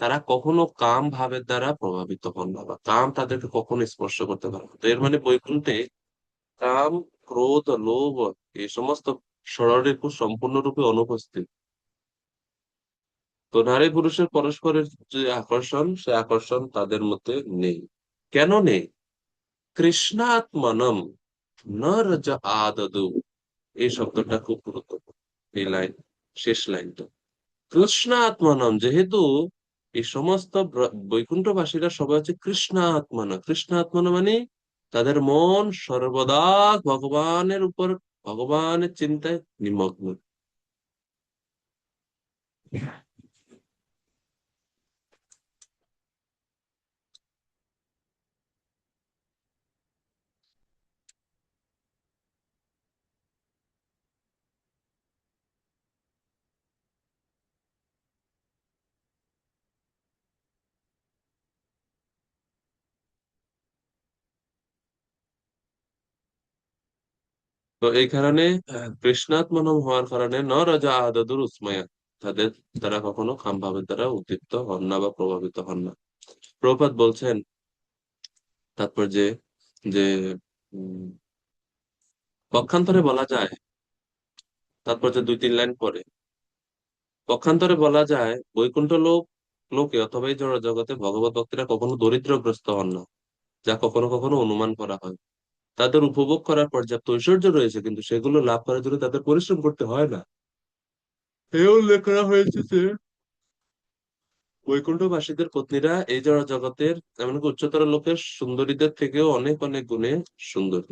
তারা কখনো কাম ভাবের দ্বারা প্রভাবিত হন না, বা কাম তাদেরকে কখনো স্পর্শ করতে পারে না। তো এর মানে বৈকুণ্ঠে কাম, ক্রোধ, লোভ, এই সমস্ত ষড়ঋপু সম্পূর্ণরূপে অনুপস্থিত। তো নারী পুরুষের পরস্পরের যে আকর্ষণ, সে আকর্ষণ তাদের মধ্যে নেই। কেন নেই? কৃষ্ণাত্মনম ন রজ আদদু। এই শব্দটা খুব গুরুত্বপূর্ণ, এই লাইন, শেষ লাইনটা। কৃষ্ণাত্মনম, যেহেতু এই সমস্ত বৈকুণ্ঠবাসীরা সবাই হচ্ছে কৃষ্ণাত্মনা। কৃষ্ণাত্মনা মানে তাদের মন সর্বদা ভগবানের উপর, ভগবানের চিন্তায় নিমগ্ন। তো এই কারণে কৃষ্ণাত্মনম হওয়ার কারণে ন রাজা আদাদুর উসমায়া, তাদের, তারা কখনো কামভাবের দ্বারা উদ্দীপ্ত হন না বা প্রভাবিত হন না। প্রভুপাদ বলছেন তাৎপর্যে যে উম, পক্ষান্তরে বলা যায়, তাৎপর্য 2-3 লাইন পরে, পক্ষান্তরে বলা যায় বৈকুণ্ঠ লোকে অথবা এই জড় জগতে ভগবত ভক্তরা কখনো দরিদ্রগ্রস্ত হন না, যা কখনো কখনো অনুমান করা হয়। তাদের উপভোগ করার পর্যাপ্ত ঐশ্বর্য রয়েছে, কিন্তু সেগুলো লাভ করার জন্য তাদের পরিশ্রম করতে হয় না। এও উল্লেখ করা হয়েছে যে বৈকুণ্ঠবাসীদের পত্নীরা এই জড় জগতের এমনকি উচ্চতর লোকের সুন্দরীদের থেকেও অনেক অনেক গুণে সুন্দর।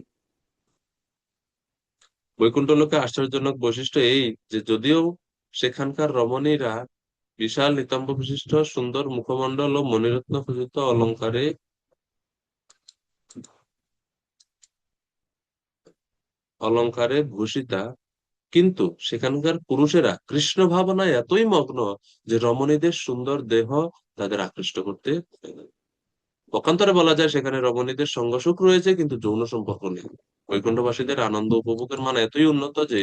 বৈকুণ্ঠ লোকে আশ্চর্যজনক বৈশিষ্ট্য এই যে যদিও সেখানকার রমণীরা বিশাল নিতম্ব বিশিষ্ট সুন্দর মুখমণ্ডল ও মণিরত্ন খচিত অলঙ্কারে অলঙ্কারে ভূষিতা, কিন্তু সেখানকার পুরুষেরা কৃষ্ণ ভাবনায় এতই মগ্ন যে রমণীদের সুন্দর দেহ তাদের আকৃষ্ট করতে পারে না। পক্ষান্তরে বলা যায় সেখানে রমণীদের সঙ্গ সুখ রয়েছে, কিন্তু যৌন সম্পর্ক নেই। বৈকুণ্ঠবাসীদের আনন্দ উপভোগের মান এতই উন্নত যে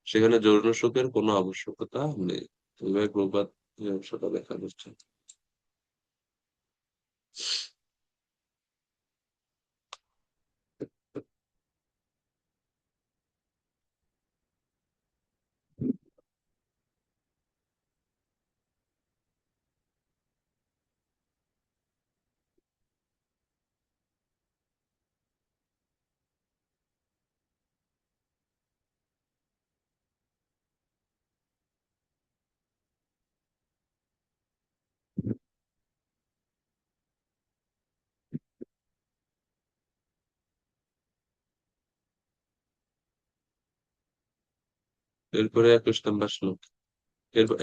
সেখানে যৌন সুখের কোনো আবশ্যকতা নেই। এইভাবে প্রভুপাদ এই অংশটা ব্যাখ্যা করছেন। এরপরে 21 নম্বর শ্লোক।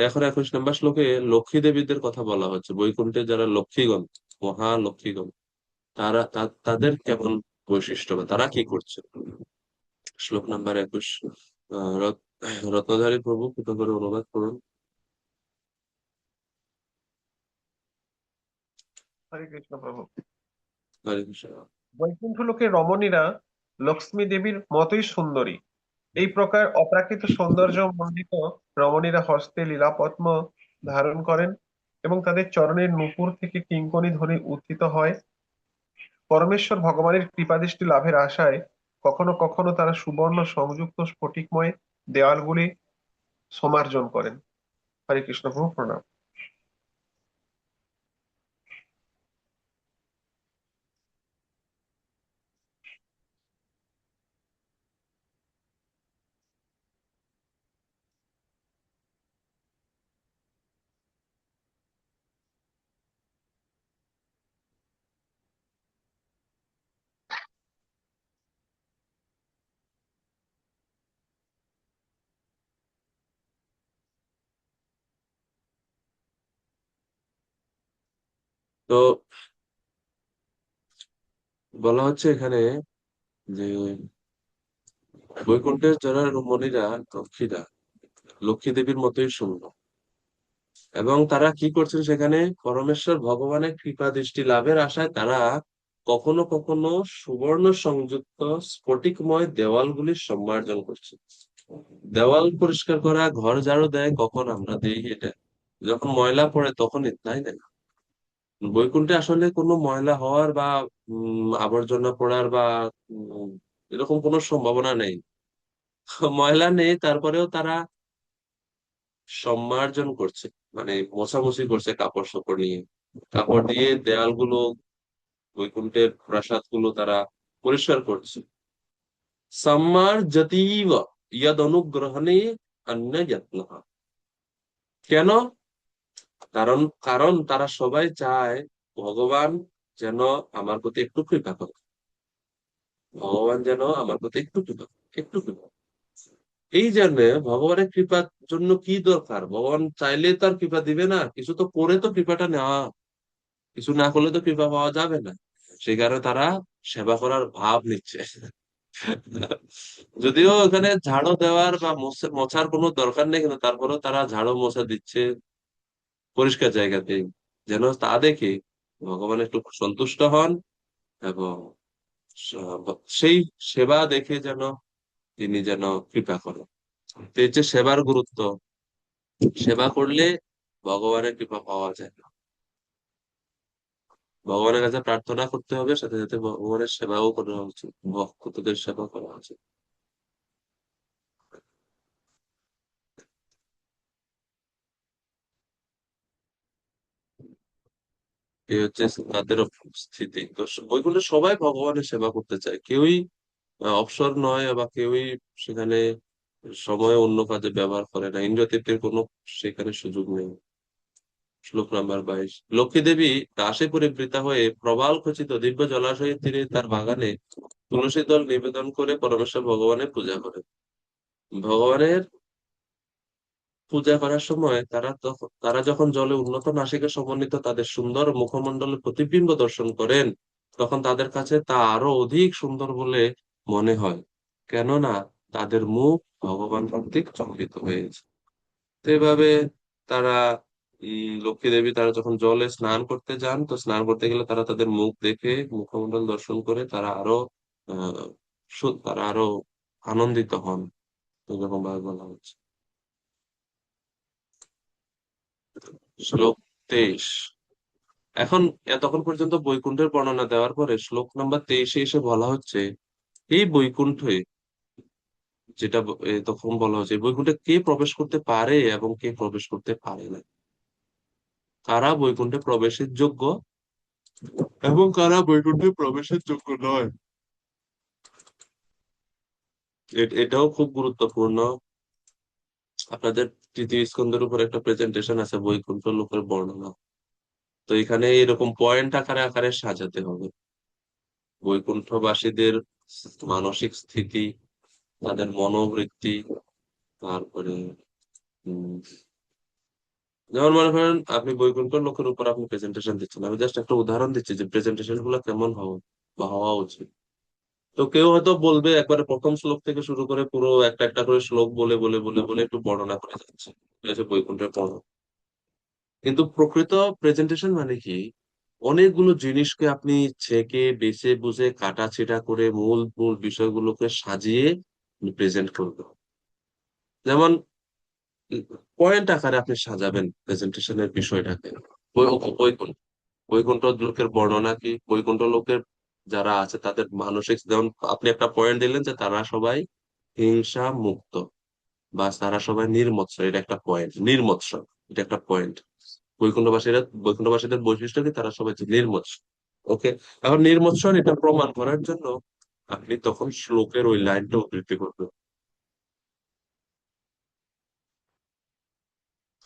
এখন 21 নম্বর শ্লোকে লক্ষ্মী দেবীদের কথা বলা হচ্ছে। বৈকুণ্ঠে যারা লক্ষ্মীগণ, মহালক্ষ্মীগণ, তারা তাদের কেমন বৈশিষ্ট্য বা তারা কি করছে। শ্লোক নাম্বার 21। রত্নধারী প্রভু কৃপা করে অনুবাদ করুন। হরে কৃষ্ণ প্রভু। হরে কৃষ্ণ। বৈকুণ্ঠ লোকে রমণীরা লক্ষ্মী দেবীর মতোই সুন্দরী। এই প্রকার অপ্রাকৃত সৌন্দর্য মণ্ডিত রমণীরা হস্তে লীলাপদ্ম ধারণ করেন এবং তাদের চরণের নূপুর থেকে কিঙ্কণী ধ্বনি উত্থিত হয়। পরমেশ্বর ভগবানের কৃপাদৃষ্টি লাভের আশায় কখনো কখনো তারা সুবর্ণ সংযুক্ত স্ফটিকময় দেওয়ালগুলি সমার্জন করেন। হরে কৃষ্ণ প্রভু, প্রণাম। তো বলা হচ্ছে এখানে যে বৈকুণ্ঠের যারা রমণীরা, লক্ষ্মীরা লক্ষ্মী দেবীর মতোই সুন্দর, এবং তারা কি করছেন সেখানে পরমেশ্বর ভগবানের কৃপা দৃষ্টি লাভের আশায় তারা কখনো কখনো সুবর্ণ সংযুক্ত স্ফটিকময় দেওয়ালগুলি সম্মার্জন করছে। দেওয়াল পরিষ্কার করা, ঘর ঝাড়ু দেয় কখন? আমরা দিই এটা যখন ময়লা পড়ে তখনই, তাই না? বৈকুণ্ঠে আসলে কোনো ময়লা হওয়ার বা আবর্জনা পড়ার বা এরকম কোনো সম্ভাবনা নেই। ময়লা নেই, তারপরেও তারা সম্মার্জন করছে, মানে মোছামুছি করছে কাপড় চোপড় নিয়ে, কাপড় দিয়ে দেয়ালগুলো, বৈকুণ্ঠের প্রাসাদ গুলো তারা পরিষ্কার করছে। সম্মার জাতীব ইয়াদ অনুগ্রহণে অন্য যত্ন। কেন? কারণ কারণ তারা সবাই চায় ভগবান যেন আমার প্রতি একটু কৃপা করে, ভগবান যেন আমার প্রতি একটু কৃপা করে, একটু কৃপা করে। এই জন্য ভগবানের কৃপার জন্য কি দরকার, ভগবান চাইলে তার কৃপা দিবে না, কিছু তো করে তো কৃপাটা নেওয়া, কিছু না করলে তো কৃপা পাওয়া যাবে না। সেই কারণে তারা সেবা করার ভাব নিচ্ছে। যদিও এখানে ঝাড়ু দেওয়ার বা মোছার কোনো দরকার নেই, কিন্তু তারপরেও তারা ঝাড়ু মোছা দিচ্ছে পরিষ্কার জায়গাতে, যেন তা দেখে ভগবান একটু সন্তুষ্ট হন, এবং সেই সেবা দেখে যেন তিনি যেন কৃপা করেন। তো এই যে সেবার গুরুত্ব, সেবা করলে ভগবানের কৃপা পাওয়া যায় না। ভগবানের কাছে প্রার্থনা করতে হবে, সাথে সাথে ভগবানের সেবাও করা উচিত, ভক্তদের সেবা করা উচিত। এই হচ্ছে তাদের স্থিতি। তো বৈকুণ্ঠে সবাই ভগবানের সেবা করতে চায়, কেউই অবসর নয়, বা কেউই সেখানে সময় অন্য কাজে ব্যবহার করে না। ইন্দ্রতীর্থের কোনো সেখানে সুযোগ নেই। শ্লোক নাম্বার 22। লক্ষ্মী দেবী দাসে পরিবৃতা হয়ে প্রবাল খচিত দিব্য জলাশয়ের তীরে তার বাগানে তুলসী দল নিবেদন করে পরমেশ্বর ভগবানের পূজা করে। ভগবানের পূজা করার সময় তারা যখন জলে উন্নত নাসিকা সমন্বিত তাদের সুন্দর মুখমণ্ডলের প্রতিবিম্ব দর্শন করেন, তখন তাদের কাছে তা আরো অধিক সুন্দর বলে মনে হয়, কেননা তাদের মুখ ভগবান কর্তৃক চকিত হয়েছে। তো এভাবে তারা লক্ষ্মী দেবী তারা যখন জলে স্নান করতে যান, তো স্নান করতে গেলে তারা তাদের মুখ দেখে, মুখমণ্ডল দর্শন করে তারা আরো আহ তারা আরো আনন্দিত হন, এরকম ভাবে বলা হচ্ছে। শ্লোক 23। এখন এতক্ষণ পর্যন্ত বৈকুণ্ঠের বর্ণনা দেওয়ার পরে শ্লোক নাম্বার 23-এ এসে বলা হচ্ছে, এই বৈকুণ্ঠে তখন বলা হচ্ছে এই বৈকুণ্ঠে কে প্রবেশ করতে পারে এবং কে প্রবেশ করতে পারে না, কারা বৈকুণ্ঠে প্রবেশের যোগ্য এবং কারা বৈকুণ্ঠে প্রবেশের যোগ্য নয়। এটাও খুব গুরুত্বপূর্ণ। আপনাদের তৃতীয় স্কন্ধের উপর একটা প্রেজেন্টেশন আছে, বৈকুণ্ঠ লোকের বর্ণনা। তো এখানে এরকম পয়েন্ট আকারে আকারে সাজাতে হবে বৈকুণ্ঠবাসীদের মানসিক স্থিতি, তাদের মনোবৃত্তি, তারপরে উম, যেমন মনে করেন আপনি বৈকুণ্ঠ লোকের উপর আপনি প্রেজেন্টেশন দিচ্ছেন, আমি জাস্ট একটা উদাহরণ দিচ্ছি যে প্রেজেন্টেশন গুলো কেমন হওয়া বা হওয়া উচিত। তো কেউ হয়তো বলবে একবারে প্রথম শ্লোক থেকে শুরু করে পুরো একটা একটা করে শ্লোক বলে বলে বলে বলে একটু বর্ণনা করে যাচ্ছে, এটা হচ্ছে বৈকুণ্ঠের পড়া। কিন্তু প্রকৃত প্রেজেন্টেশন মানে কি, অনেকগুলো জিনিসকে আপনি ছেঁকে বেছে বুঝে কাটা ছেঁটা করে মূল মূল বিষয়গুলোকে সাজিয়ে প্রেজেন্ট করবেন। যেমন পয়েন্ট আকারে আপনি সাজাবেন প্রেজেন্টেশনের বিষয়টাকে। বৈকুণ্ঠ, বৈকুণ্ঠ লোকের বর্ণনা কি, বৈকুণ্ঠ লোকের যারা আছে তাদের মানসিক, যেমন আপনি একটা পয়েন্ট দিলেন যে তারা সবাই হিংসা মুক্ত, বা তারা সবাই নির্মৎস, এটা একটা পয়েন্ট, নির্মৎস, এটা একটা পয়েন্ট। বৈকুণ্ঠবাসীদের বৈশিষ্ট্য কি, তারা সবাই নির্মৎস। ওকে, এখন নির্মৎসর এটা প্রমাণ করার জন্য আপনি তখন শ্লোকের ওই লাইনটা উদ্ধৃতি করবেন।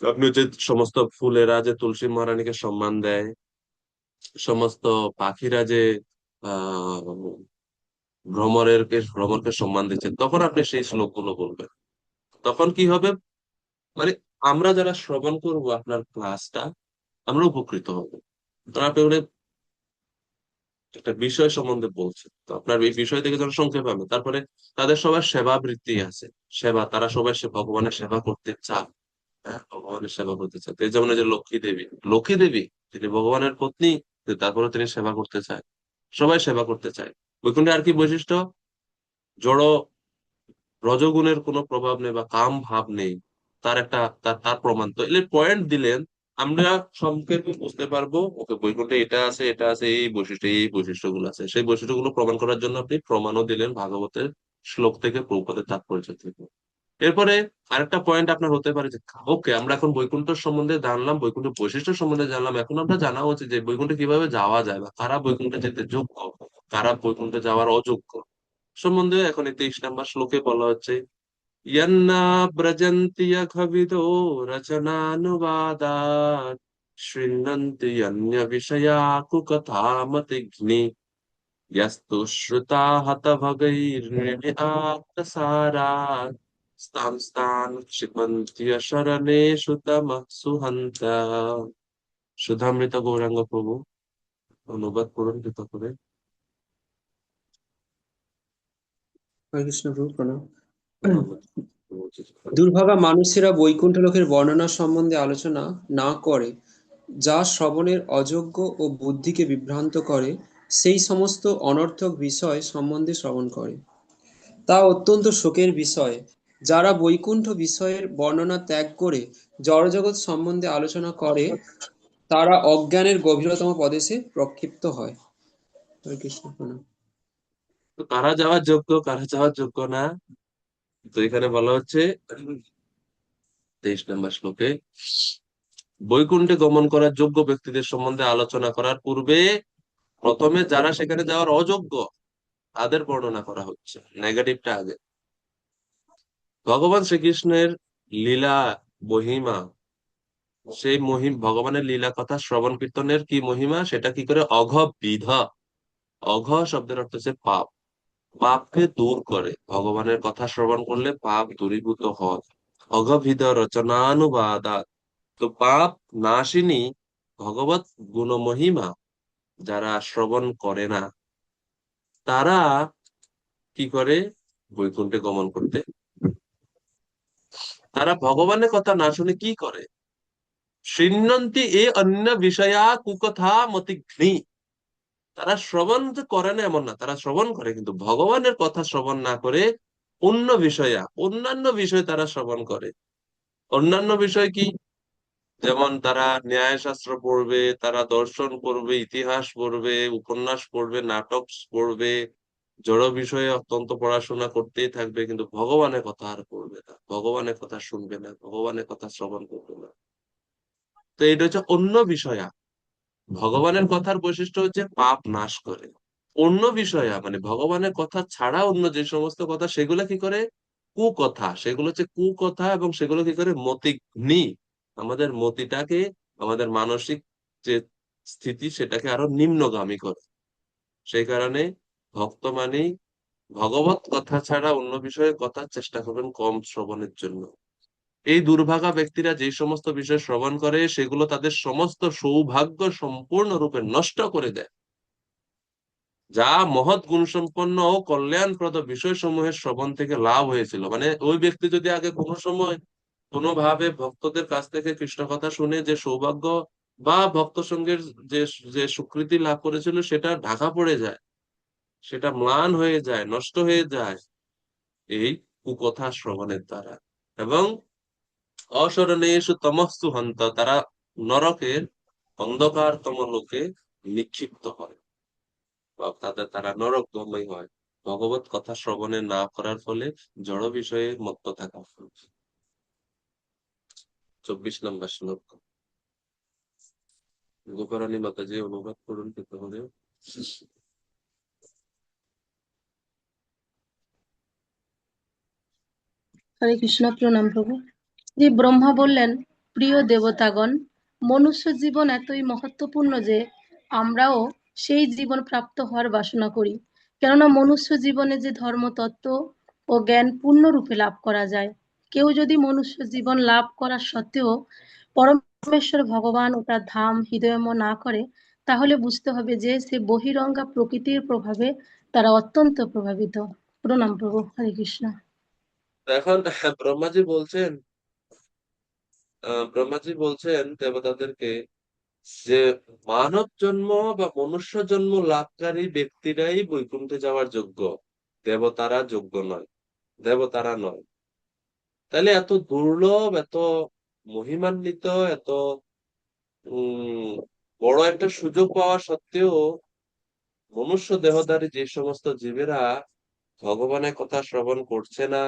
আপনি যে সমস্ত ফুলেরা যে তুলসী মহারানীকে সম্মান দেয়, সমস্ত পাখিরা যে আহ ভ্রমরকে সম্মান দিচ্ছেন, তখন আপনি সেই শ্লোকগুলো বলবেন। তখন কি হবে, মানে আমরা যারা শ্রবণ করব আপনার ক্লাসটা, আমরা উপকৃত হব। কারণ আপনি একটা বিষয় সম্বন্ধে বলছেন, তো আপনার এই বিষয় থেকে যখন সংক্ষেপ হবে, তারপরে তাদের সবার সেবা বৃত্তি আছে, সেবা, তারা সবাই ভগবানের সেবা করতে চায়। হ্যাঁ, ভগবানের সেবা করতে চায়। তো এই যেমন এই যে লক্ষ্মী দেবী, লক্ষ্মী দেবী তিনি ভগবানের পত্নী, কিন্তু তারপরে তিনি সেবা করতে চায়, সবাই সেবা করতে চায়। বৈকুণ্ঠে আর কি বৈশিষ্ট্য, জড় রজগুণের কোনো প্রভাব নেই বা কাম ভাব নেই, তার একটা তার তার প্রমাণ। তো এর পয়েন্ট দিলেন আমরা সংক্ষেপে বুঝতে পারবো ওকে বৈকুণ্ঠে এটা আছে এটা আছে এই বৈশিষ্ট্যগুলো আছে, সেই বৈশিষ্ট্যগুলো প্রমাণ করার জন্য আপনি প্রমাণও দিলেন ভাগবতের শ্লোক থেকে প্রভুপাদের তাৎপর্য থেকে। এরপরে আরেকটা পয়েন্ট আপনার হতে পারে যে ওকে আমরা এখন বৈকুণ্ঠ সম্বন্ধে জানলাম, বৈকুণ্ঠ বৈশিষ্ট্য সম্বন্ধে জানলাম, এখন আমরা জানা উচিত যে বৈকুণ্ঠে কিভাবে যাওয়া যায় বা কারা বৈকুণ্ঠে যেতে যোগ্য, কারা বৈকুণ্ঠে যাওয়ার অযোগ্য সম্বন্ধে এখন এই 23 নম্বর শ্লোকে বলা হচ্ছে, यन्ना ब्रजन्ति यखविदो रचनानुवादात् शृण्वन्ति यन्यविषया कुकथामतिघ्नि यस्तु श्रुता हतभगैर्नृणात्तसारात् स्तां स्तां क्षिपन्ति शरणेषु तमः सुहन्ता। সুধামৃত গৌরাঙ্গ প্রভু অনুবাদ করুন কৃপা করে। হরে কৃষ্ণ প্রভু, প্রণাম। দুর্ভাগা মানুষেরা বৈকুণ্ঠ লোকের বর্ণনা সম্বন্ধে আলোচনা না করে যা শ্রবণের অযোগ্য ও বুদ্ধিকে বিভ্রান্ত করে, সেই সমস্ত অনর্থক বিষয় সম্বন্ধে শ্রবণ করে। তা অত্যন্ত শোকের বিষয়। যারা বৈকুণ্ঠ বিষয়ের বর্ণনা ত্যাগ করে জড়জগৎ সম্বন্ধে আলোচনা করে, তারা অজ্ঞানের গভীরতম প্রদেশে প্রক্ষিপ্ত হয়। হরে কৃষ্ণ, প্রণাম। তো কারা যাওয়ার যোগ্য কারা যাওয়ার যোগ্য না, তো এখানে বলা হচ্ছে 23 নম্বর শ্লোকে, বৈকুণ্ঠে গমন করার যোগ্য ব্যক্তিদের সম্বন্ধে আলোচনা করার পূর্বে প্রথমে যারা সেখানে যাওয়ার অযোগ্য তাদের বর্ণনা করা হচ্ছে, নেগেটিভটা আগে। ভগবান শ্রীকৃষ্ণের লীলা মহিমা, সেই ভগবানের লীলা কথা শ্রবণ কীর্তনের কি মহিমা, সেটা কি করে অঘ বিধ, অঘ শব্দের অর্থ হচ্ছে পাপ, পাপকে দূর করে। ভগবানের কথা শ্রবণ করলে পাপ দূরীভূত হয়। অঘবিধ রচনানুবাদাৎ, তো পাপ নাশিনী ভগবত গুণ মহিমা যারা শ্রবণ করে না, তারা কি করে বৈকুণ্ঠে গমন করতে, তারা ভগবানের কথা না শুনে কি করে, শৃণ্বন্তি এ অন্য বিষয়া কুকথা মতিঘ্নি, তারা শ্রবণ যে করে না এমন না, তারা শ্রবণ করে কিন্তু ভগবানের কথা শ্রবণ না করে অন্য বিষয়া অন্যান্য বিষয় তারা শ্রবণ করে। অন্যান্য বিষয় কি, যেমন তারা ন্যায় শাস্ত্র পড়বে, তারা দর্শন পড়বে, ইতিহাস পড়বে, উপন্যাস পড়বে, নাটক পড়বে, জড় বিষয়ে অত্যন্ত পড়াশোনা করতেই থাকবে, কিন্তু ভগবানের কথা আর পড়বে না, ভগবানের কথা শুনবে না, ভগবানের কথা শ্রবণ করবে না। তো এটা হচ্ছে অন্য বিষয়া। ভগবানের কথার বৈশিষ্ট্য হচ্ছে পাপ নাশ করে। অন্য বিষয়া মানে ভগবানের কথা ছাড়া অন্য যে সমস্ত কথা, সেগুলো কি করে কুকথা, সেগুলো হচ্ছে কুকথা, এবং সেগুলো কি করে মতিঘ্নি, আমাদের মতিটাকে, আমাদের মানসিক যে স্থিতি সেটাকে আরো নিম্নগামী করে। সেই কারণে ভক্ত মানেই ভগবত কথা ছাড়া অন্য বিষয়ে কথা চেষ্টা করবেন কম শ্রবণের জন্য। এই দুর্ভাগা ব্যক্তিরা যে সমস্ত বিষয় শ্রবণ করে সেগুলো তাদের সমস্ত সৌভাগ্য সম্পূর্ণরূপে নষ্ট করে দেয়। যা মহৎ গুণসম্পন্ন ও কল্যাণপ্রদ বিষয়সমূহের শ্রবণ থেকে লাভ হয়েছিল, মানে ওই ব্যক্তি যদি আগে কোনো সময় কোনোভাবে ভক্তদের কাছ থেকে কৃষ্ণ কথা শুনে যে সৌভাগ্য বা ভক্ত সঙ্গের যে যে স্বীকৃতি লাভ করেছিল সেটা ঢাকা পড়ে যায়, সেটা ম্লান হয়ে যায়, নষ্ট হয়ে যায় এই কুকথা শ্রবণের দ্বারা। এবং অস্মরণেষু তমস্তু হন্ত, তারা নরকের অন্ধকারতম লোকে নিক্ষিপ্ত হয়, বা তারা নরকগামী হয় ভগবত কথা শ্রবণে না করার ফলে, জড় বিষয়ে মত্ত থাকার ফলে। 24 নম্বর শ্লোক গোপারানী মাতাজি অনুবাদ করুন কৃপা করে। হরে কৃষ্ণ, প্রণাম প্রভু। যে ব্রহ্মা বললেন, প্রিয় দেবতাগণ, মনুষ্য জীবন এতই মহত্বপূর্ণ যে আমরাও সেই জীবন প্রাপ্ত হওয়ার বাসনা করি। কেননা মনুষ্য জীবনে যে ধর্মতত্ত্ব ও জ্ঞান পূর্ণরূপে লাভ করা যায়। কেউ যদি মনুষ্য জীবন লাভ করার সত্ত্বেও পরমেশ্বর ভগবান ও তার ধাম হৃদয়ম না করে, তাহলে বুঝতে হবে যে সে বহিরঙ্গা প্রকৃতির প্রভাবে তারা অত্যন্ত প্রভাবিত। প্রণাম প্রভু। হরে কৃষ্ণ। এখন ব্রহ্মাজি বলছেন দেবতাদেরকে যে মানব জন্ম বা মনুষ্য জন্ম লাভকারী ব্যক্তিরাই বৈকুণ্ঠে যাওয়ার যোগ্য, দেবতারা যোগ্য নয়, দেবতারা নয়। তাহলে এত দুর্লভ, এত মহিমান্বিত, এত উম বড় একটা সুযোগ পাওয়া সত্ত্বেও মনুষ্য দেহধারী যে সমস্ত জীবেরা ভগবানের কথা শ্রবণ করছে না,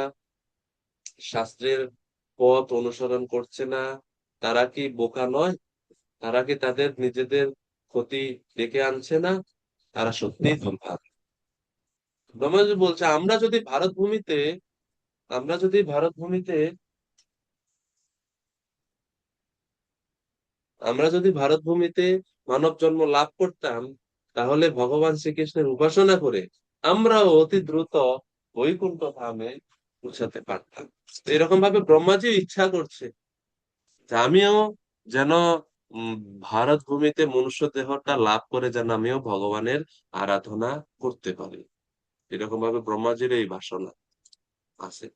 শাস্ত্রের পথ অনুসরণ করছে না, তারা কি বোকা নয়? তারা কি তাদের নিজেদের ক্ষতি ডেকে আনছে না? তারা সত্যিই দুর্ভাগা। ব্রহ্মাজি বলছে আমরা যদি ভারত ভূমিতে মানব জন্ম লাভ করতাম, তাহলে ভগবান শ্রীকৃষ্ণের উপাসনা করে আমরাও অতি দ্রুত বৈকুণ্ঠ ধামে পৌঁছাতে পারতাম। তো এরকম ভাবে ব্রহ্মাজি ইচ্ছা করছে যে আমিও যেন উম ভারত ভূমিতে মনুষ্য দেহটা লাভ করে যেন আমিও ভগবানের আরাধনা করতে পারি। এরকম ভাবে ব্রহ্মাজির এই বাসনা আছে।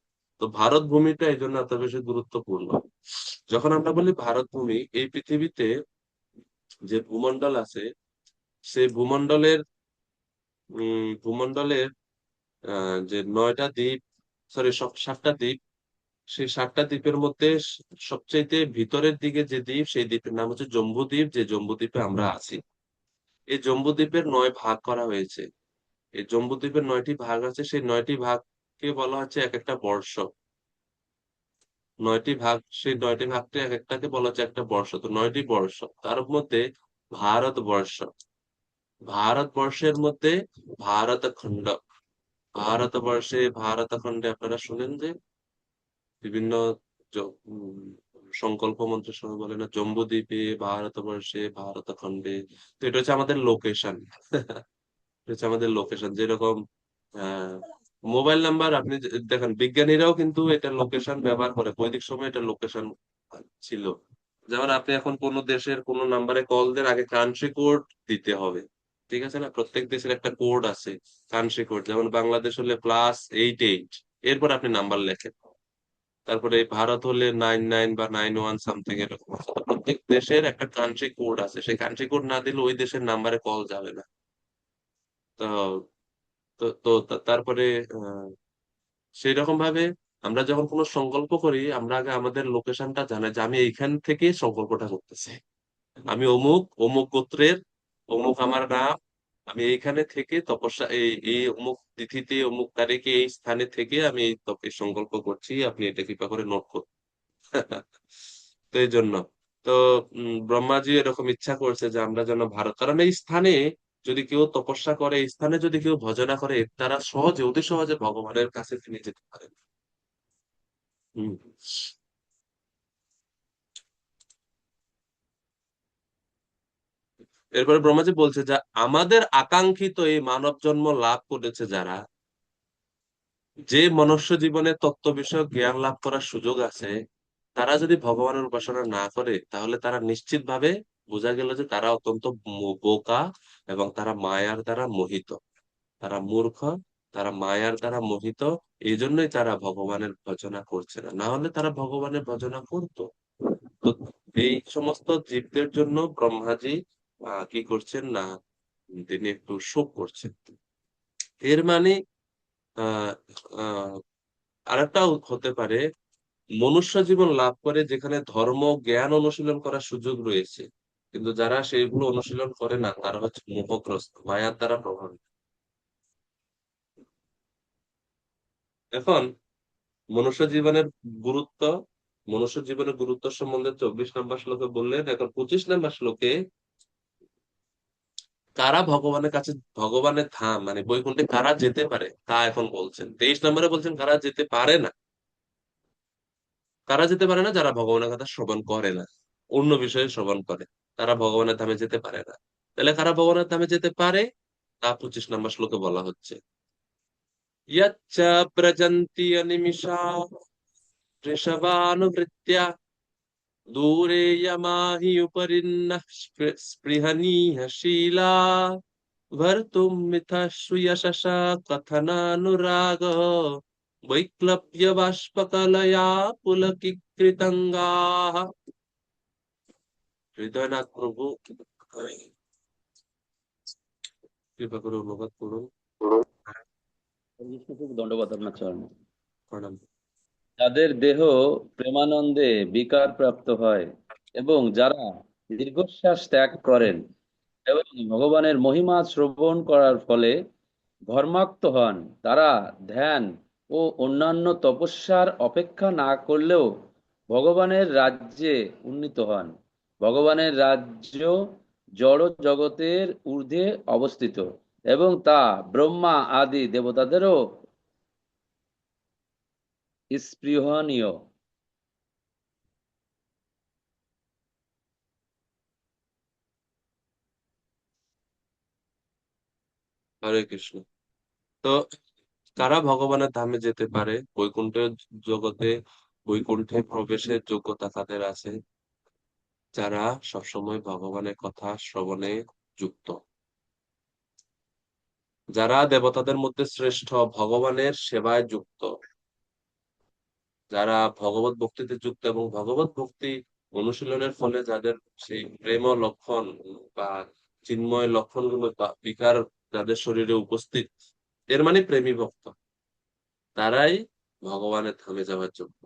তো ভারত ভূমিটা এই জন্য এত বেশি গুরুত্বপূর্ণ। যখন আমরা বলি ভারত ভূমি, এই পৃথিবীতে যে ভূমন্ডল আছে, সেই ভূমন্ডলের যে 9টা দ্বীপ, সরি 7টা দ্বীপ, সেই 7টা দ্বীপের মধ্যে সবচাইতে ভিতরের দিকে যে দ্বীপ, সেই দ্বীপের নাম হচ্ছে জম্বুদ্বীপ, যে জম্বুদ্বীপে আমরা আছি। এই জম্বুদ্বীপের 9 ভাগ করা হয়েছে। এই জম্বুদ্বীপের 9টি ভাগ আছে, সেই 9টি ভাগকে বলা হচ্ছে এক একটা বর্ষ। 9টি ভাগ, সেই 9টি ভাগকে এক একটাকে বলা হচ্ছে একটা বর্ষ। তো 9টি বর্ষ, তার মধ্যে ভারতবর্ষ, ভারতবর্ষের মধ্যে ভারতখণ্ড, ভারতখণ্ডে আপনারা শুনেন যে বিভিন্ন সংকল্প মন্ত্রের সময় বলে না, জম্বুদ্বীপে, ভারতবর্ষে, ভারতখণ্ডে। তো এটা হচ্ছে আমাদের লোকেশন। এটা হচ্ছে আমাদের লোকেশন। যেরকম মোবাইল নাম্বার, আপনি দেখেন বিজ্ঞানীরাও কিন্তু এটা লোকেশন ব্যবহার করে, বৈদিক সময় এটা লোকেশন ছিল। যেমন আপনি এখন কোন দেশের কোন নাম্বারে কল দেন, আগে কান্ট্রি কোড দিতে হবে। ঠিক আছে না? প্রত্যেক দেশের একটা কোড আছে, কান্ট্রি কোড। যেমন বাংলাদেশ হলে +88, এরপর আপনি নাম্বার লেখেন। তারপরে ভারত হলে 99 বা 91 সামথিং এরকম আছে। তো প্রত্যেক দেশের একটা কান্ট্রি কোড আছে, সেই কান্ট্রি কোড না দিলে ওই দেশের নাম্বারে কল যাবে না। তো তারপরে সেই রকম ভাবে আমরা যখন কোনো সংকল্প করি, আমরা আগে আমাদের লোকেশনটা জানাই যে আমি এইখান থেকে সংকল্পটা করতেছি, আমি অমুক অমুক গোত্রের, অমুক আমার নাম, আমি এইখানে থেকে তপস্যা, এই এই অমুক তিথিতে অমুক তারিখে এই স্থানে থেকে আমি এই সংকল্প করছি, আপনি এটা কৃপা করে নোট করুন। তো এই জন্য তো ব্রহ্মাজি এরকম ইচ্ছা করছে যে আমরা যেন ভারত, কারণ এই স্থানে যদি কেউ তপস্যা করে, এই স্থানে যদি কেউ ভজনা করে, তারা সহজে, অতি সহজে ভগবানের কাছে তিনি যেতে পারেন। হম এরপরে ব্রহ্মাজি বলছে যে আমাদের আকাঙ্ক্ষিত এই মানব জন্ম লাভ করেছে যারা, যে মনুষ্য জীবনে তত্ত্ব বিষয়ক জ্ঞান লাভ করার সুযোগ আছে, তারা যদি ভগবানের উপাসনা না করে, তাহলে তারা নিশ্চিত ভাবে বোঝা গেল যে তারা অত্যন্ত বোকা, এবং তারা মায়ার দ্বারা মোহিত, তারা মূর্খ, তারা মায়ার দ্বারা মোহিত। এই জন্যই তারা ভগবানের ভজনা করছে না, না হলে তারা ভগবানের ভজনা করতো। তো এই সমস্ত জীবদের জন্য ব্রহ্মাজি কি করছেন না, তিনি একটু শোক করছেন। এর মানে আহ আহ আরেকটা হতে পারে, মনুষ্য জীবন লাভ করে যেখানে ধর্ম জ্ঞান অনুশীলন করার সুযোগ রয়েছে, কিন্তু যারা সেইগুলো অনুশীলন করে না, তারা হচ্ছে মোহগ্রস্ত, মায়ার দ্বারা প্রভাবিত। এখন মনুষ্য জীবনের গুরুত্ব, মনুষ্য জীবনের গুরুত্ব সম্বন্ধে 24 নম্বর শ্লোকে বললেন। এখন 25 নম্বর শ্লোকে কারা ভগবানের কাছে, ভগবানের ধাম মানে বৈকুণ্ঠে কারা যেতে পারে তা এখন বলছেন। 23 নম্বরে বলছেন কারা যেতে পারে না। কারা যেতে পারে না? যারা ভগবানের কথা শ্রবণ করে না, অন্য বিষয়ে শ্রবণ করে, তারা ভগবানের ধামে যেতে পারে না। তাহলে কারা ভগবানের ধামে যেতে পারে, তা 25 নম্বর শ্লোকে বলা হচ্ছে। ইয়চ্চ প্রজন্তি অনিমিষা ঋষভানুবৃত্তিয়া দূরে यमाहि उपरिन्नः स्पृहणीयः शीला भर्तुं मिथस्सु यशसा कथनानुराग वैक्लव्य बाष्पकलया पुलकिकृतङ्गाः। হৃদয়নাথ প্রভু কৃপা করে অনুবাদ করুন। খুব দণ্ডবত আপনার চরণে। প্রণাম। যাদের দেহ প্রেমানন্দে বিকার প্রাপ্ত হয় এবং যারা দীর্ঘশ্বাস ত্যাগ করেন এবং ভগবানের মহিমা শ্রবণ করার ফলে ধর্মাক্ত হন, তারা ধ্যান ও অন্যান্য তপস্যার অপেক্ষা না করলেও ভগবানের রাজ্যে উন্নীত হন। ভগবানের রাজ্য জড় জগতের ঊর্ধ্বে অবস্থিত এবং তা ব্রহ্মা আদি দেবতাদেরও স্পৃহনীয়। হরে কৃষ্ণ। তো কারা ভগবানের ধামে যেতে পারে? বৈকুণ্ঠের জগতে বৈকুণ্ঠে প্রবেশের যোগ্যতা তাদের আছে যারা সবসময় ভগবানের কথা শ্রবণে যুক্ত, যারা দেবতাদের মধ্যে শ্রেষ্ঠ, ভগবানের সেবায় যুক্ত, যারা ভগবত ভক্তিতে যুক্ত এবং ভগবত ভক্তি অনুশীলনের ফলে যাদের সেই প্রেম লক্ষণ বা চিন্ময় লক্ষণগুলো বা বিকার যাদের শরীরে উপস্থিত, এর মানে প্রেমী ভক্ত, তারাই ভগবানের ধামে যাওয়ার যোগ্য।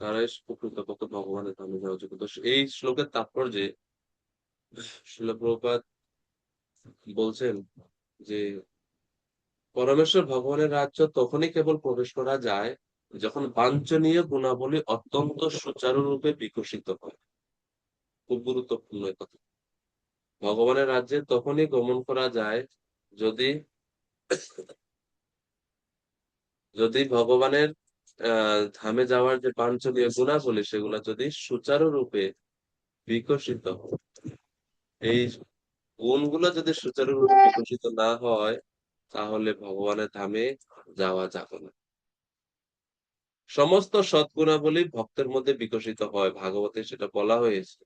তারাই প্রকৃতপক্ষে ভগবানের ধামে যাওয়ার যোগ্য। তো এই শ্লোকের তাৎপর্যে শ্রীল প্রভুপাদ বলছেন যে পরমেশ্বর ভগবানের রাজ্য তখনই কেবল প্রবেশ করা যায় যখন বাঞ্ছনীয় গুণাবলী অত্যন্ত সুচারুরূপে বিকশিত হয়। খুব গুরুত্বপূর্ণ এই কথা। ভগবানের রাজ্যে তখনই গমন করা যায় যদি যদি ভগবানের ধামে যাওয়ার যে বাঞ্ছনীয় গুণাবলী সেগুলা যদি সুচারুরূপে বিকশিত হয়। এই গুণগুলো যদি সুচারুরূপে বিকশিত না হয় তাহলে ভগবানের ধামে যাওয়া যাবে না। সমস্ত সদ্গুণাবলী ভক্তের মধ্যে বিকশিত হয়, ভাগবতে সেটা বলা হয়েছে।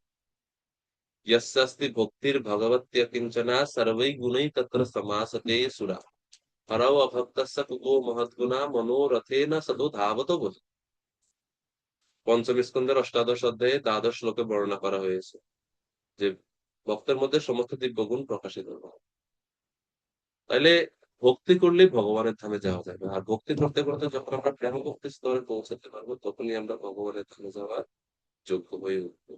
यस्यास्ति भक्तिर भगवत्य किंचना सर्वै गुणै तत्र समासते सुरा हरौ अभक्तस्य कुतो महद्गुणा मनोरथेन सदो ধাবত বলে। পঞ্চম স্কন্ধের অষ্টাদশ অধ্যায়ে দ্বাদশ শ্লোকে বর্ণনা করা হয়েছে যে ভক্তের মধ্যে সমস্ত দিব্য গুণ প্রকাশিত হয়। তাইলে ভক্তি করলেই ভগবানের ধামে যাওয়া যাবে, আর ভক্তি করতে করতে যখন আমরা প্রেম ভক্তি স্তরে পৌঁছাতে পারবো তখনই আমরা ভগবানের ধামে যাওয়ার যোগ্য হয়ে উঠবো।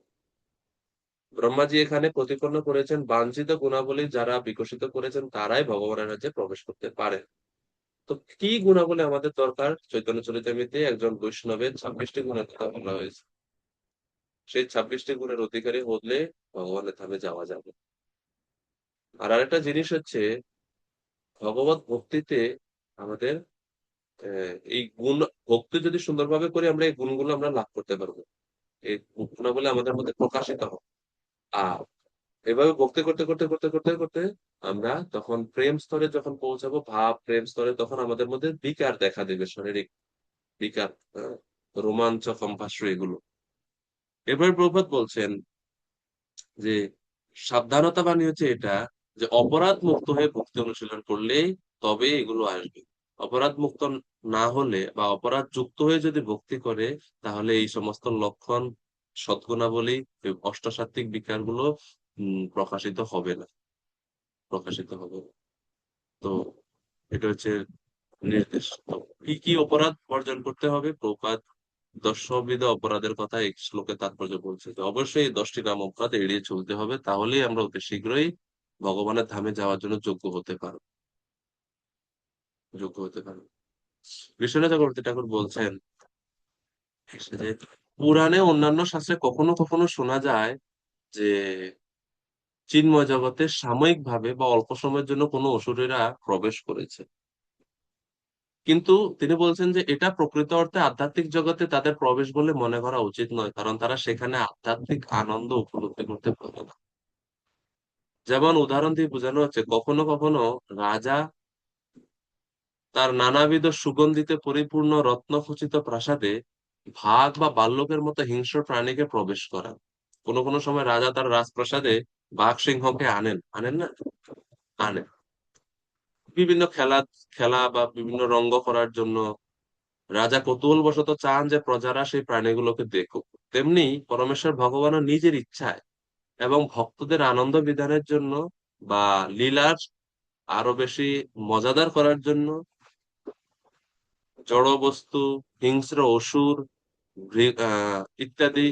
ব্রহ্মাজি এখানে প্রতিপন্ন করেছেন বাঞ্ছিত গুণাবলী যারা বিকশিত করেছেন তারাই ভগবানের রাজ্যে প্রবেশ করতে পারে। তো কি গুণাবলী আমাদের দরকার? চৈতন্য চরিতামৃতে একজন বৈষ্ণবের 26টি গুণের কথা বলা হয়েছে। সেই 26টি গুণের অধিকারী হলে ভগবানের ধামে যাওয়া যাবে। আর আরেকটা জিনিস হচ্ছে ভগবত ভক্তিতে আমাদের এই গুণ ভক্তি যদি সুন্দরভাবে করি আমরা এই গুণগুলো আমরা লাভ করতে পারবো, এই গুণাবলী আমাদের মধ্যে প্রকাশিত হবে। আর এভাবে ভক্তি করতে করতে করতে করতে করতে আমরা তখন প্রেম স্তরে যখন পৌঁছাবো, ভাব প্রেম স্তরে, তখন আমাদের মধ্যে বিকার দেখা দেবে, শারীরিক বিকার, রোমাঞ্চ, কম্পাশ্রু এগুলো। এবার প্রভাত বলছেন যে সাবধানতা বাণী হচ্ছে এটা যে অপরাধ মুক্ত হয়ে ভক্তি অনুশীলন করলেই তবে এগুলো আসবে। অপরাধ মুক্ত না হলে বা অপরাধ যুক্ত হয়ে যদি ভক্তি করে তাহলে এই সমস্ত লক্ষণ, সদ্গুণাবলী, অষ্টসাত্ত্বিক বিকারগুলো প্রকাশিত হবে না, প্রকাশিত হবে না। তো এটা হচ্ছে নির্দেশ। তো কি কি অপরাধ বর্জন করতে হবে? প্রপাত দশবিধ অপরাধের কথা এই শ্লোকে তাৎপর্য বলছে যে অবশ্যই এই 10টি নাম অপরাধ এড়িয়ে চলতে হবে, তাহলেই আমরা অতি শীঘ্রই ভগবানের ধামে যাওয়ার জন্য যোগ্য হতে পারবো, যোগ্য হতে পারবো। বিশ্বনাথ চক্রবর্তী ঠাকুর বলছেন যে পুরাণে অন্যান্য শাস্ত্রে কখনো কখনো শোনা যায় যে চিন্ময় জগতে সাময়িক ভাবে বা অল্প সময়ের জন্য কোনো অসুরেরা প্রবেশ করেছে, কিন্তু তিনি বলছেন যে এটা প্রকৃত অর্থে আধ্যাত্মিক জগতে তাদের প্রবেশ বলে মনে করা উচিত নয়, কারণ তারা সেখানে আধ্যাত্মিক আনন্দ উপলব্ধি করতে পারে না। যেমন উদাহরণ দিয়ে বোঝানো হচ্ছে, কখনো কখনো রাজা তার নানাবিধ সুগন্ধিতে পরিপূর্ণ রত্নখচিত প্রাসাদে ভাগ বা বাল্যকের মতো হিংস্র প্রাণীকে প্রবেশ করান। কোনো কোনো সময় রাজা তার রাজপ্রাসাদে বাঘ সিংহকে আনেন, আনেন না, আনেন বিভিন্ন খেলা খেলা বা বিভিন্ন রঙ্গ করার জন্য। রাজা কৌতূহল বশত চান যে প্রজারা সেই প্রাণীগুলোকে দেখুক। তেমনি পরমেশ্বর ভগবানও নিজের ইচ্ছায় এবং ভক্তদের আনন্দ বিধানের জন্য বা লীলার আরো বেশি মজাদার করার জন্য জড় বস্তু, হিংস্র অসুর ইত্যাদি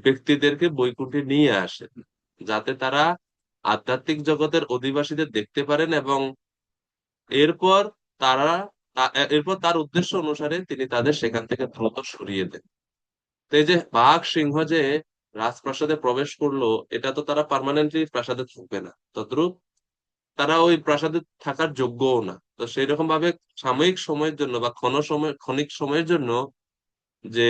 ব্যক্তিদেরকে বৈকুণ্ঠে নিয়ে আসেন, যাতে তারা আধ্যাত্মিক জগতের অধিবাসীদের দেখতে পারেন এবং এরপর তারা এরপর তার উদ্দেশ্য অনুসারে তিনি তাদের সেখান থেকে দ্রুত সরিয়ে দেন। তো এই যে বাঘ সিংহ যে রাজপ্রাসাদে প্রবেশ করলো, এটা তো তারা পার্মানেন্টলি প্রাসাদে থাকবে না, তদ্রুপ তারা ওই প্রাসাদে থাকার যোগ্যও না। তো সেই রকম ভাবে সাময়িক সময়ের জন্য বা ক্ষণিক সময়ের জন্য যে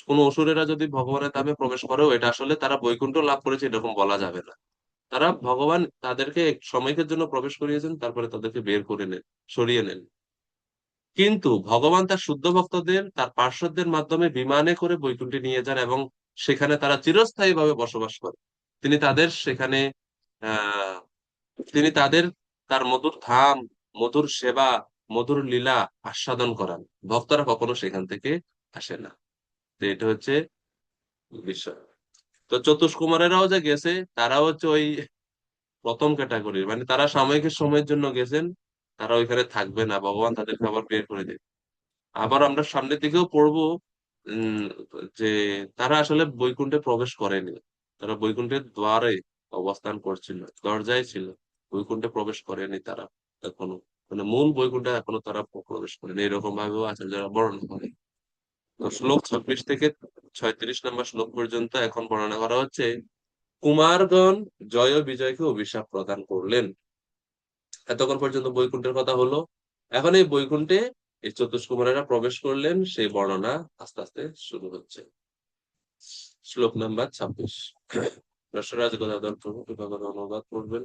কোন অসুরেরা যদি ভগবানের ধামে প্রবেশ করেও, এটা আসলে তারা বৈকুণ্ঠ লাভ করেছে এরকম বলা যাবে না। তারা ভগবান তাদেরকে এক সময়কের জন্য প্রবেশ করিয়েছেন, তারপরে তাদেরকে বের করে নেন, সরিয়ে নেন। কিন্তু ভগবান তার শুদ্ধ ভক্তদের, তার পার্শ্বদের মাধ্যমে বিমানে করে বৈকুণ্ঠে নিয়ে যান এবং সেখানে তারা চিরস্থায়ী ভাবে বসবাস করে। তিনি তাদের সেখানে আহ তিনি তাদের তার মধুর ধাম, মধুর সেবা, মধুর লীলা আস্বাদন করান। ভক্তরা কখনো সেখান থেকে আসে না। তো এটা হচ্ছে বিষয়। তো চতুষ্কুমারেরাও যে গেছে, তারা হচ্ছে ওই প্রথম ক্যাটাগরির, মানে তারা সাময়িক সময়ের জন্য গেছেন, তারা ওইখানে থাকবে না, ভগবান তাদেরকে আবার বের করে দেবে। আবার আমরা সামনের দিকেও পড়বো উম যে তারা আসলে বৈকুণ্ঠে প্রবেশ করেনি, তারা বৈকুণ্ঠের দ্বারে অবস্থান করছিল, দরজায় ছিল, বৈকুণ্ঠে প্রবেশ করেনি তারা এখনো, মানে মূল বৈকুণ্ঠে এখনো তারা প্রবেশ করেনি, এরকম ভাবেও আচার্যরা বর্ণনা করে। তো শ্লোক 26 থেকে 36 নম্বর শ্লোক পর্যন্ত এখন বর্ণনা করা হচ্ছে, কুমারগণ জয় ও বিজয়কে অভিশাপ প্রদান করলেন। এতক্ষণ পর্যন্ত বৈকুণ্ঠের কথা হলো। এখন এই বৈকুণ্ঠে এই চতুষ্কুমারেরা প্রবেশ করলেন, সেই বর্ণনা আস্তে আস্তে শুরু হচ্ছে। শ্লোক নাম্বার 26। রসরাজ গদাধর প্রভু কৃপা করে অনুবাদ করবেন।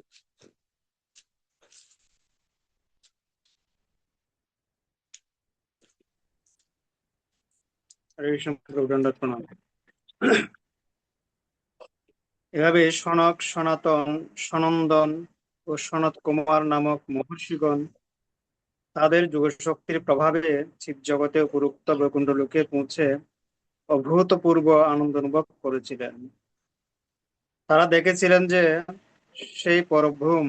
হরে কৃষ্ণ প্রভু, দণ্ডাত প্রণাম। এভাবে সনক, সনাতন, সনন্দন ও সনত কুমার নামক মহর্ষিগণ তাদের যোগশক্তির প্রভাবে শিব জগতে উপরোক্ত বৈকুণ্ঠ লোকে পৌঁছে অভূতপূর্ব আনন্দ অনুভব করেছিলেন। তারা দেখেছিলেন যে সেই পরভূম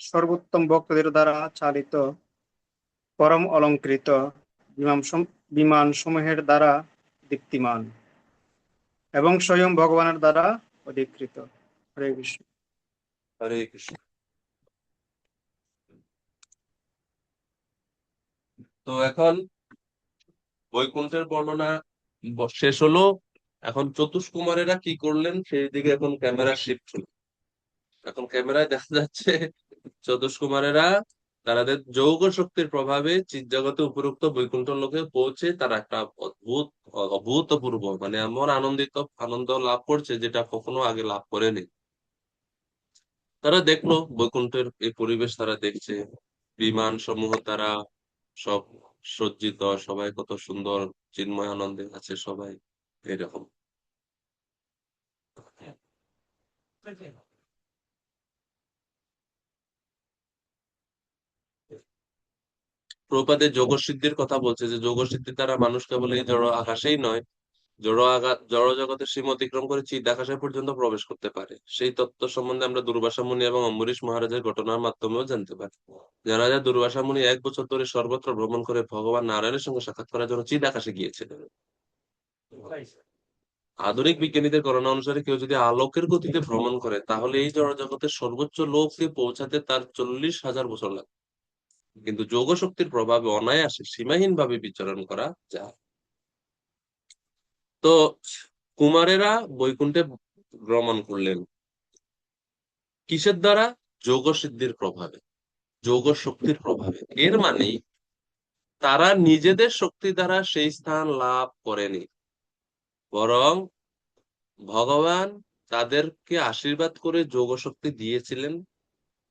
সর্বোত্তম ভক্তদের দ্বারা চালিত, পরম অলঙ্কৃত বিমান সমূহের দ্বারা দীপ্তিমান এবং স্বয়ং ভগবানের দ্বারা অধিকৃত। হরে কৃষ্ণ। হরে কৃষ্ণ। তো এখন বৈকুণ্ঠের বর্ণনা শেষ হলো। এখন চতুষ্কুমারেরা কি করলেন সেই দিকে এখন ক্যামেরা শিফট হলো। এখন ক্যামেরায় দেখা যাচ্ছে চতুষ্কুমারেরা তাদের যৌগ শক্তির প্রভাবে চিৎ জগতে উপরোক্ত বৈকুণ্ঠ লোকে পৌঁছে তারা একটা অভূতপূর্ব, মানে এমন আনন্দ লাভ করছে যেটা কখনো আগে লাভ করেনি। তারা দেখলো বৈকুণ্ঠের এই পরিবেশ, তারা দেখছে বিমান সমূহ তারা সব সজ্জিত, সবাই কত সুন্দর চিন্ময় আনন্দে আছে সবাই, এরকম। প্রভুপাদের যোগসিদ্ধির কথা বলছে যে যোগসিদ্ধি দ্বারা মানুষ কেবল এই জড় আকাশেই নয়, জড় জগতের সীমা অতিক্রম করে চিৎ আকাশে পর্যন্ত প্রবেশ করতে পারে। সেই তত্ত্ব সম্বন্ধে আমরা দুর্বাসা মুনি এবং অম্বরীশ মহারাজের ঘটনার মাধ্যমেও জানতে পারি। জানা যায় দুর্বাসা মুনি 1 বছর ধরে সর্বত্র ভ্রমণ করে ভগবান নারায়ণের সঙ্গে সাক্ষাৎ করার জন্য চিৎ আকাশে গিয়েছিলেন। আধুনিক বিজ্ঞানীদের গণনা অনুসারে কেউ যদি আলোকের গতিতে ভ্রমণ করে, তাহলে এই জড় জগতের সর্বোচ্চ লোকে পৌঁছাতে তার 40,000 বছর লাগে। কিন্তু যোগ শক্তির প্রভাবে অনায়াসে সীমাহীন ভাবে বিচরণ করা যায়। তো কুমারেরা বৈকুণ্ঠে ভ্রমণ করলেন কিসের দ্বারা? যোগ সিদ্ধির প্রভাবে, যোগ শক্তির প্রভাবে। এর মানে তারা নিজেদের শক্তি দ্বারা সেই স্থান লাভ করেনি, বরং ভগবান তাদেরকে আশীর্বাদ করে যোগ শক্তি দিয়েছিলেন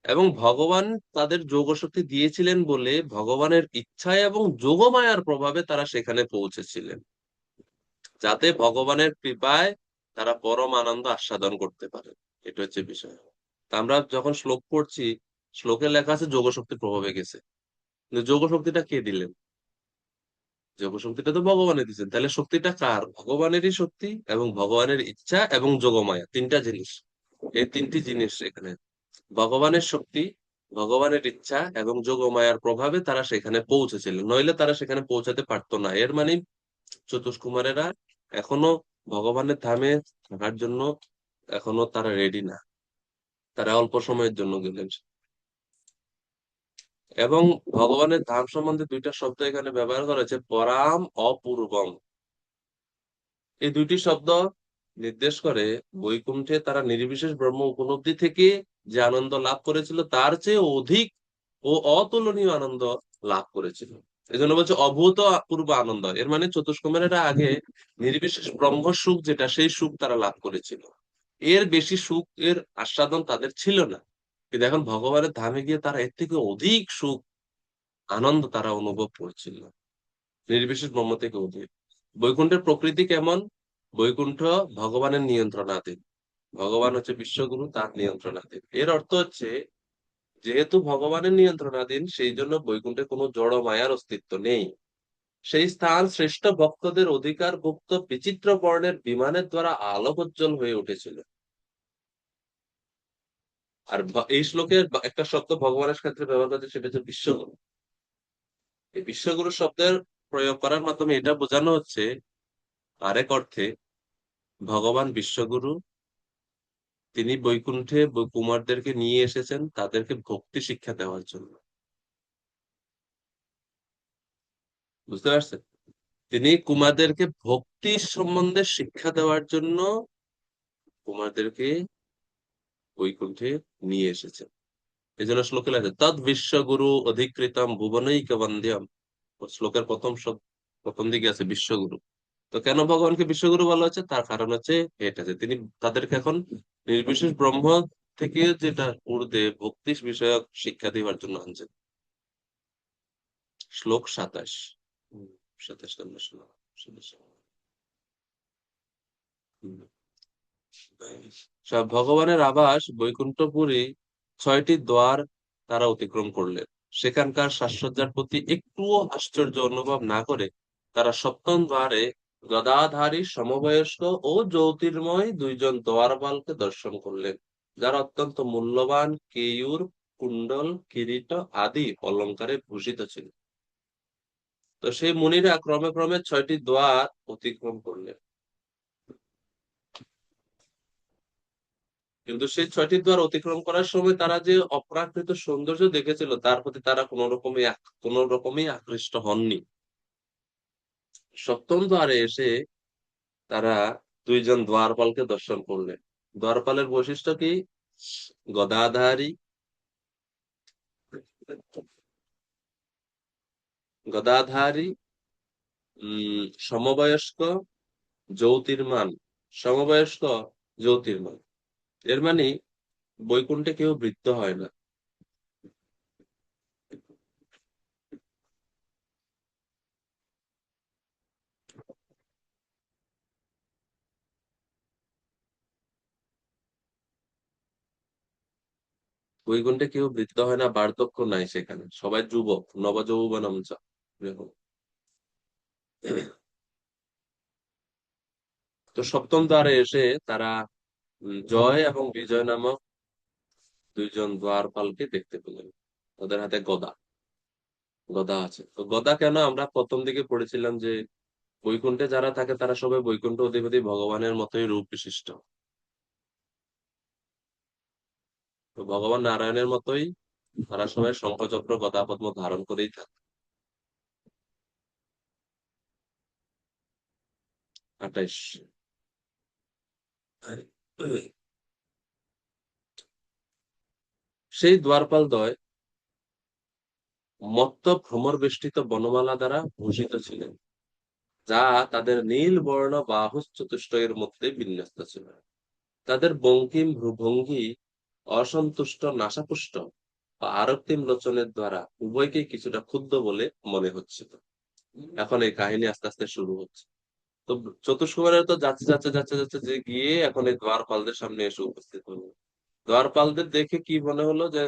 এবং ভগবান তাদের যোগ শক্তি দিয়েছিলেন বলে ভগবানের ইচ্ছায় এবং যোগমায়ার প্রভাবে তারা সেখানে পৌঁছেছিলেন, যাতে ভগবানের কৃপায় তারা পরম আনন্দ আস্বাদন করতে পারে। এটা হচ্ছে বিষয়। তা আমরা যখন শ্লোক পড়ছি, শ্লোকে লেখা আছে যোগ শক্তির প্রভাবে গেছে, কিন্তু যোগ শক্তিটা কে দিলেন? যোগ শক্তিটা তো ভগবানের দিচ্ছেন। তাহলে শক্তিটা কার? ভগবানেরই শক্তি এবং ভগবানের ইচ্ছা এবং যোগমায়া, তিনটা জিনিস। এই তিনটি জিনিস এখানে। ভগবানের শক্তি ভগবানের ইচ্ছা এবং যোগমায়ার প্রভাবে তারা সেখানে পৌঁছেছিল, নইলে তারা সেখানে পৌঁছাতে পারতো না। এর মানে চতুষ্কুমারেরা এখনো ভগবানের ধামে থাকার জন্য এখনো তারা রেডি না, তারা অল্প সময়ের জন্য গেলেন। এবং ভগবানের ধাম সম্বন্ধে দুইটা শব্দ এখানে ব্যবহার করা হয়েছে, পরাম অপূর্বম। এই দুইটি শব্দ নির্দেশ করে বৈকুণ্ঠে তারা নির্বিশেষ ব্রহ্ম উপলব্ধি থেকে যে আনন্দ লাভ করেছিল তার চেয়ে অধিক ও অতুলনীয় আনন্দ লাভ করেছিল। এই জন্য বলছে অভূতপূর্ব আনন্দ। এর মানে চতুষ্কোমারেরা আগে নির্বিশেষ ব্রহ্ম সুখ যেটা, সেই সুখ তারা লাভ করেছিল, এর বেশি সুখ এর আস্বাদন তাদের ছিল না। কিন্তু এখন ভগবানের ধামে গিয়ে তারা এর থেকে অধিক সুখ আনন্দ তারা অনুভব করছিল, নির্বিশেষ ব্রহ্ম থেকে অধিক। বৈকুণ্ঠের প্রকৃতি কেমন? বৈকুণ্ঠ ভগবানের নিয়ন্ত্রণাধীন, ভগবান হচ্ছে বিশ্বগুরু, তার নিয়ন্ত্রণাধীন। এর অর্থ হচ্ছে যেহেতু ভগবানের নিয়ন্ত্রণাধীন, সেই জন্য বৈকুণ্ঠে কোনো জড় মায়ার অস্তিত্ব নেই। সেই স্থান শ্রেষ্ঠ ভক্তদের অধিকারভুক্ত বিচিত্র বর্ণের বিমানের দ্বারা আলোকোজ্জ্বল হয়ে উঠেছিল। আর এই শ্লোকের একটা শব্দ ভগবানের ক্ষেত্রে ব্যবহার করেছে, সেটা হচ্ছে বিশ্বগুরু। এই বিশ্বগুরু শব্দের প্রয়োগ করার মাধ্যমে এটা বোঝানো হচ্ছে আরেক অর্থে ভগবান বিশ্বগুরু, তিনি বৈকুণ্ঠে কুমারদেরকে নিয়ে এসেছেন তাদেরকে ভক্তি শিক্ষা দেওয়ার জন্য। বুঝতে পারছেন? তিনি কুমারদেরকে ভক্তি সম্বন্ধে শিক্ষা দেওয়ার জন্য কুমারদেরকে বৈকুণ্ঠে নিয়ে এসেছেন। এই জন্য শ্লোকে লেখা আছে তদ বিশ্বগুরু অধিকৃতম ভুবনৈক বন্দ্যম। শ্লোকের প্রথম দিকে আছে বিশ্বগুরু। তো কেন ভগবানকে বিশ্বগুরু বলা হচ্ছে? তার কারণ হচ্ছে এটা যে তিনি তাদেরকে এখন নির্বিশেষ ব্রহ্ম থেকে যেটা ঊর্ধ্বে ভক্তি বিষয়ক শিক্ষা দেওয়ার জন্য আনছেন। শ্লোক 27। 27 নম্বর শ্লোক। সব ভগবানের আবাস বৈকুণ্ঠপুরী 6টি দ্বার তারা অতিক্রম করলেন। সেখানকার সাজসজ্জার প্রতি একটুও আশ্চর্য অনুভব না করে তারা 7ম দ্বারে গদাধারী সমবয়স্ক ও জ্যোতির্ময় 2জন দ্বারপালকে দর্শন করলেন, যারা অত্যন্ত মূল্যবান কেয়ুর, কুণ্ডল, কিরীট আদি অলঙ্কারে ভূষিত ছিল। তো সেই মুনিরা ক্রমে ক্রমে 6টি দ্বার অতিক্রম করলেন, কিন্তু সেই 6টি দ্বার অতিক্রম করার সময় তারা যে অপ্রাকৃত সৌন্দর্য দেখেছিল তার প্রতি তারা কোনো রকমই আকৃষ্ট হননি। 7ম দ্বারে এসে তারা 2জন দ্বারপালকে দর্শন করলেন। দ্বারপালের বৈশিষ্ট্য কি? গদাধারী, গদাধারী, সমবয়স্ক, জ্যোতির্মান। সমবয়স্ক, জ্যোতির্মান। এর মানে বৈকুণ্ঠে কেউ বৃদ্ধ হয় না। বৈকুণ্ঠে কেউ বৃদ্ধ হয় না, বার্ধক্য নাই সেখানে, সবাই যুবক, নবযৌবনম চ। তো 7ম দ্বারে এসে তারা জয় এবং বিজয় নামক 2জন দ্বারপালকে দেখতে পেলেন। তাদের হাতে গদা গদা আছে। তো গদা কেন? আমরা প্রথম দিকে পড়েছিলাম যে বৈকুণ্ঠে যারা থাকে তারা সবাই বৈকুণ্ঠ অধিপতি ভগবানের মতোই রূপ বিশিষ্ট। তো ভগবান নারায়ণের মতোই তারা সবাই শঙ্খচক্র গদা পদ্ম ধারণ করেই থাকে। 28। সেই দ্বারপাল দ্বয় মত্ত ভ্রমর বেষ্টিত বনমালা দ্বারা ভূষিত ছিলেন, যা তাদের নীল বর্ণ বাহু চতুষ্টয়ের মধ্যে বিন্যস্ত ছিল। তাদের বঙ্কিম ভঙ্গি অসন্তুষ্ট নাসাপুষ্ট বা আরক্তিম লোচনের দ্বারা উভয়কে কিছুটা ক্ষুব্ধ বলে মনে হচ্ছিল। এখন এই কাহিনী আস্তে আস্তে শুরু হচ্ছে। তো চতুষ্কুমারের তো যাচ্ছে যাচ্ছে যাচ্ছে যাচ্ছে যে গিয়ে এখন এই দ্বারপালদের সামনে এসে উপস্থিত হলো। দ্বারপালদের দেখে কি মনে হলো যে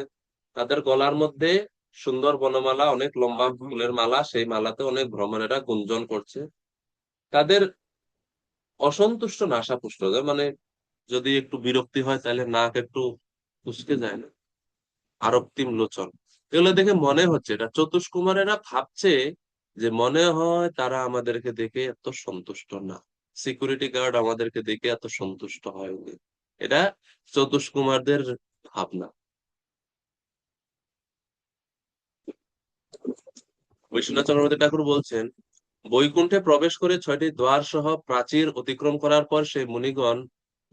তাদের গলার মধ্যে সুন্দর বনমালা, অনেক লম্বা ফুলের মালা, সেই মালাতে অনেক ভ্রমণেরা গুঞ্জন করছে। তাদের অসন্তুষ্ট নাসাপুষ্ট, মানে যদি একটু বিরক্তি হয় তাহলে নাক একটু কুঁচকে যায় না, আরক্তিম লোচন। এগুলো দেখে মনে হচ্ছে এটা চতুষ্কুমারেরা ভাবছে যে মনে হয় তারা আমাদেরকে দেখে এত সন্তুষ্ট না, সিকিউরিটি গার্ড আমাদেরকে দেখে এত সন্তুষ্ট হয়নি। এটা চতুষ্কুমারদের ভাবনা। বিশ্বনাথ চক্রবর্তী ঠাকুর বলছেন, বৈকুণ্ঠে প্রবেশ করে 6টি দ্বার সহ প্রাচীর অতিক্রম করার পর সেই মুনিগণ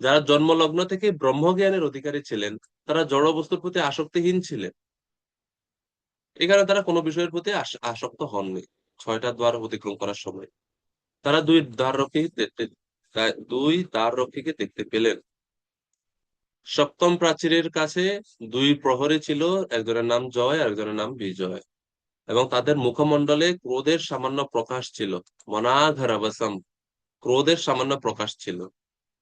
যারা জন্মলগ্ন থেকে ব্রহ্মজ্ঞানের অধিকারী ছিলেন, তারা জড় বস্তুর প্রতি আসক্তিহীন ছিলেন। এখানে তারা কোনো বিষয়ের প্রতি আসক্ত হননি 6টা দ্বার অতিক্রম করার সময়। তারা দুই দ্বার রক্ষীকে দেখতে পেলেন। সপ্তম প্রাচীরের কাছে 2 প্রহরী ছিল, একজনের নাম জয় আর একজনের নাম বিজয়, এবং তাদের মুখমণ্ডলে ক্রোধের সামান্য প্রকাশ ছিল। মনাধরাবসম, ক্রোধের সামান্য প্রকাশ ছিল।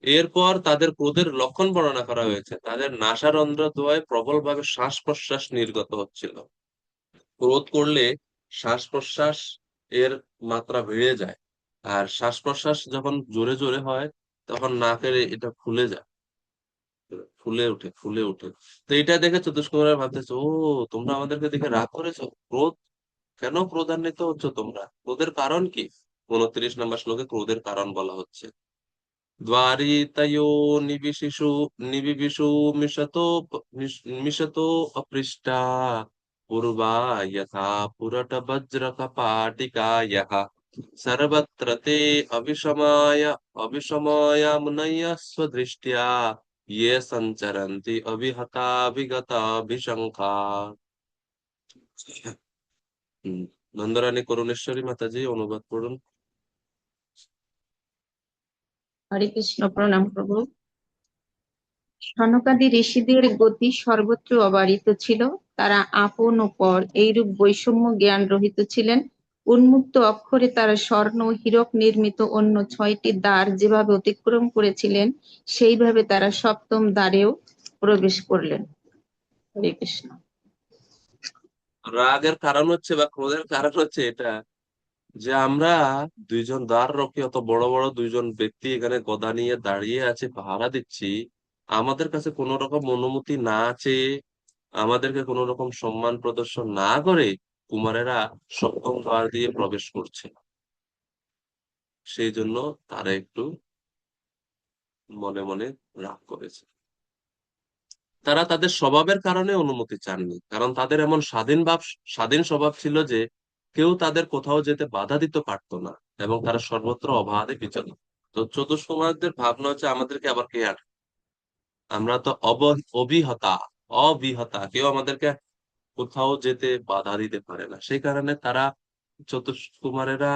এরপর তাদের ক্রোধের লক্ষণ বর্ণনা করা হয়েছে। তাদের নাসারন্ধ্র দ্বয় প্রবলভাবে শ্বাস প্রশ্বাস নির্গত হচ্ছিল। ক্রোধ করলে শ্বাস প্রশ্বাস এর মাত্রা বেড়ে যায়, আর শ্বাস প্রশ্বাস যখন জোরে জোরে হয় তখন নাকের এটা ফুলে যায়, ফুলে ওঠে। তো এটা দেখে চতুষ্কোমরা ভাবতেছে, ও তোমরা আমাদেরকে দেখে রাগ করেছো, ক্রোধ, কেন ক্রোধান্বিত হচ্ছ তোমরা, ক্রোধের কারণ কি? 29 নম্বর শ্লোকে ক্রোধের কারণ বলা হচ্ছে। দ্বারিতयो নিবিশিষু নিবিবিষু মিশতো মিশতো অপৃষ্টা পূর্বা যথা পুরট বজ্র কপাটিকা यः सर्वत्र ते अविषमाय मुनयः स्वदृष्ट्या ये सञ्चरन्ति अविहता विगता विशङ्का। নন্দরানী করুণেশ্বরী মাতাজি অনুবাদ করুন। হরে কৃষ্ণ, প্রণাম প্রভু। সনকাদি ঋষিদের গতি সর্বত্র অবারিত ছিল। তারা আপন ও পর এইরূপ বৈষম্য জ্ঞান রহিত ছিলেন। উন্মুক্ত অক্ষরে তারা স্বর্ণ ও হীরক নির্মিত অন্য 6টি দ্বার যেভাবে অতিক্রম করেছিলেন, সেইভাবে তারা সপ্তম দ্বারেও প্রবেশ করলেন। হরে কৃষ্ণ। রাগের কারণ হচ্ছে বা ক্রোধের কারণ হচ্ছে এটা যে আমরা দুইজন দ্বার রক্ষী, অত বড় বড় দুইজন ব্যক্তি এখানে গদা নিয়ে দাঁড়িয়ে আছে, পাহারা দিচ্ছি, আমাদের কাছে কোনো রকম অনুমতি না চেয়ে, আমাদেরকে কোনো রকম সম্মান প্রদর্শন না করে কুমারেরা সপ্তম দ্বার দিয়ে প্রবেশ করছে। সেই জন্য তারা একটু মনে মনে রাগ করেছে। তারা তাদের স্বভাবের কারণে অনুমতি চাননি, কারণ তাদের এমন স্বাধীন স্বভাব ছিল যে কেউ তাদের কোথাও যেতে বাধা দিতে পারতো না, এবং তারা সর্বত্র অবাধে বিচরণ। তো চতুষ্কুমারদের ভাবনা হচ্ছে আমাদেরকে আবার কে আটকে, আমরা তো অবিহতা, অবিহতা, কেউ আমাদেরকে কোথাও যেতে বাধা দিতে পারে না। সেই কারণে তারা, চতুষ্কুমারেরা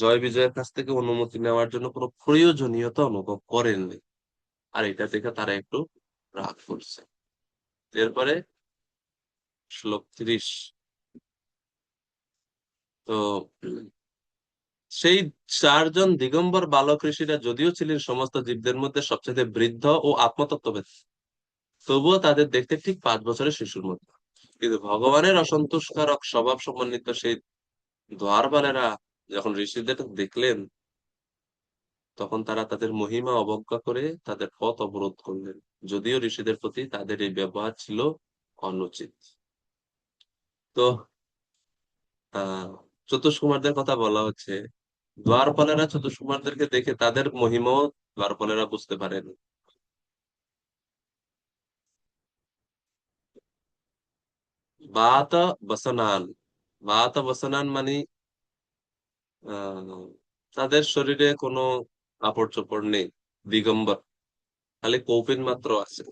জয় বিজয়ের কাছ থেকে অনুমতি নেওয়ার জন্য কোনো প্রয়োজনীয়তা অনুভব করেননি, আর এটা দেখে তারা একটু রাগ করছে। এরপরে শ্লোক 30। তো সেই 4জন দিগম্বর বালক ঋষিরা যদিও ছিলেন সমস্ত জীবদের মধ্যে সবচেয়ে বৃদ্ধ ও আত্মতত্ত্ববেত্তা, তবুও তাদের দেখতে ঠিক 5 বছরের শিশুর মতো। কিন্তু ভগবানের অসন্তোষকারক স্বভাব সমন্বিত সেই দ্বারপালেরা যখন ঋষিদের দেখলেন, তখন তারা তাদের মহিমা অবজ্ঞা করে তাদের পথ অবরোধ করলেন, যদিও ঋষিদের প্রতি তাদের এই ব্যবহার ছিল অনুচিত। তো চতুষ্কুমারদের কথা বলা হচ্ছে। দ্বারপালেরা চতুষ্কুমারদেরকে দেখে তাদের মহিমাও দ্বারপালেরা বুঝতে পারেন। বাত বসনান, বাত বসনান মানে আহ তাদের শরীরে কোনো কাপড় চোপড় নেই, দিগম্বর, খালি কৌপিন মাত্র আছে।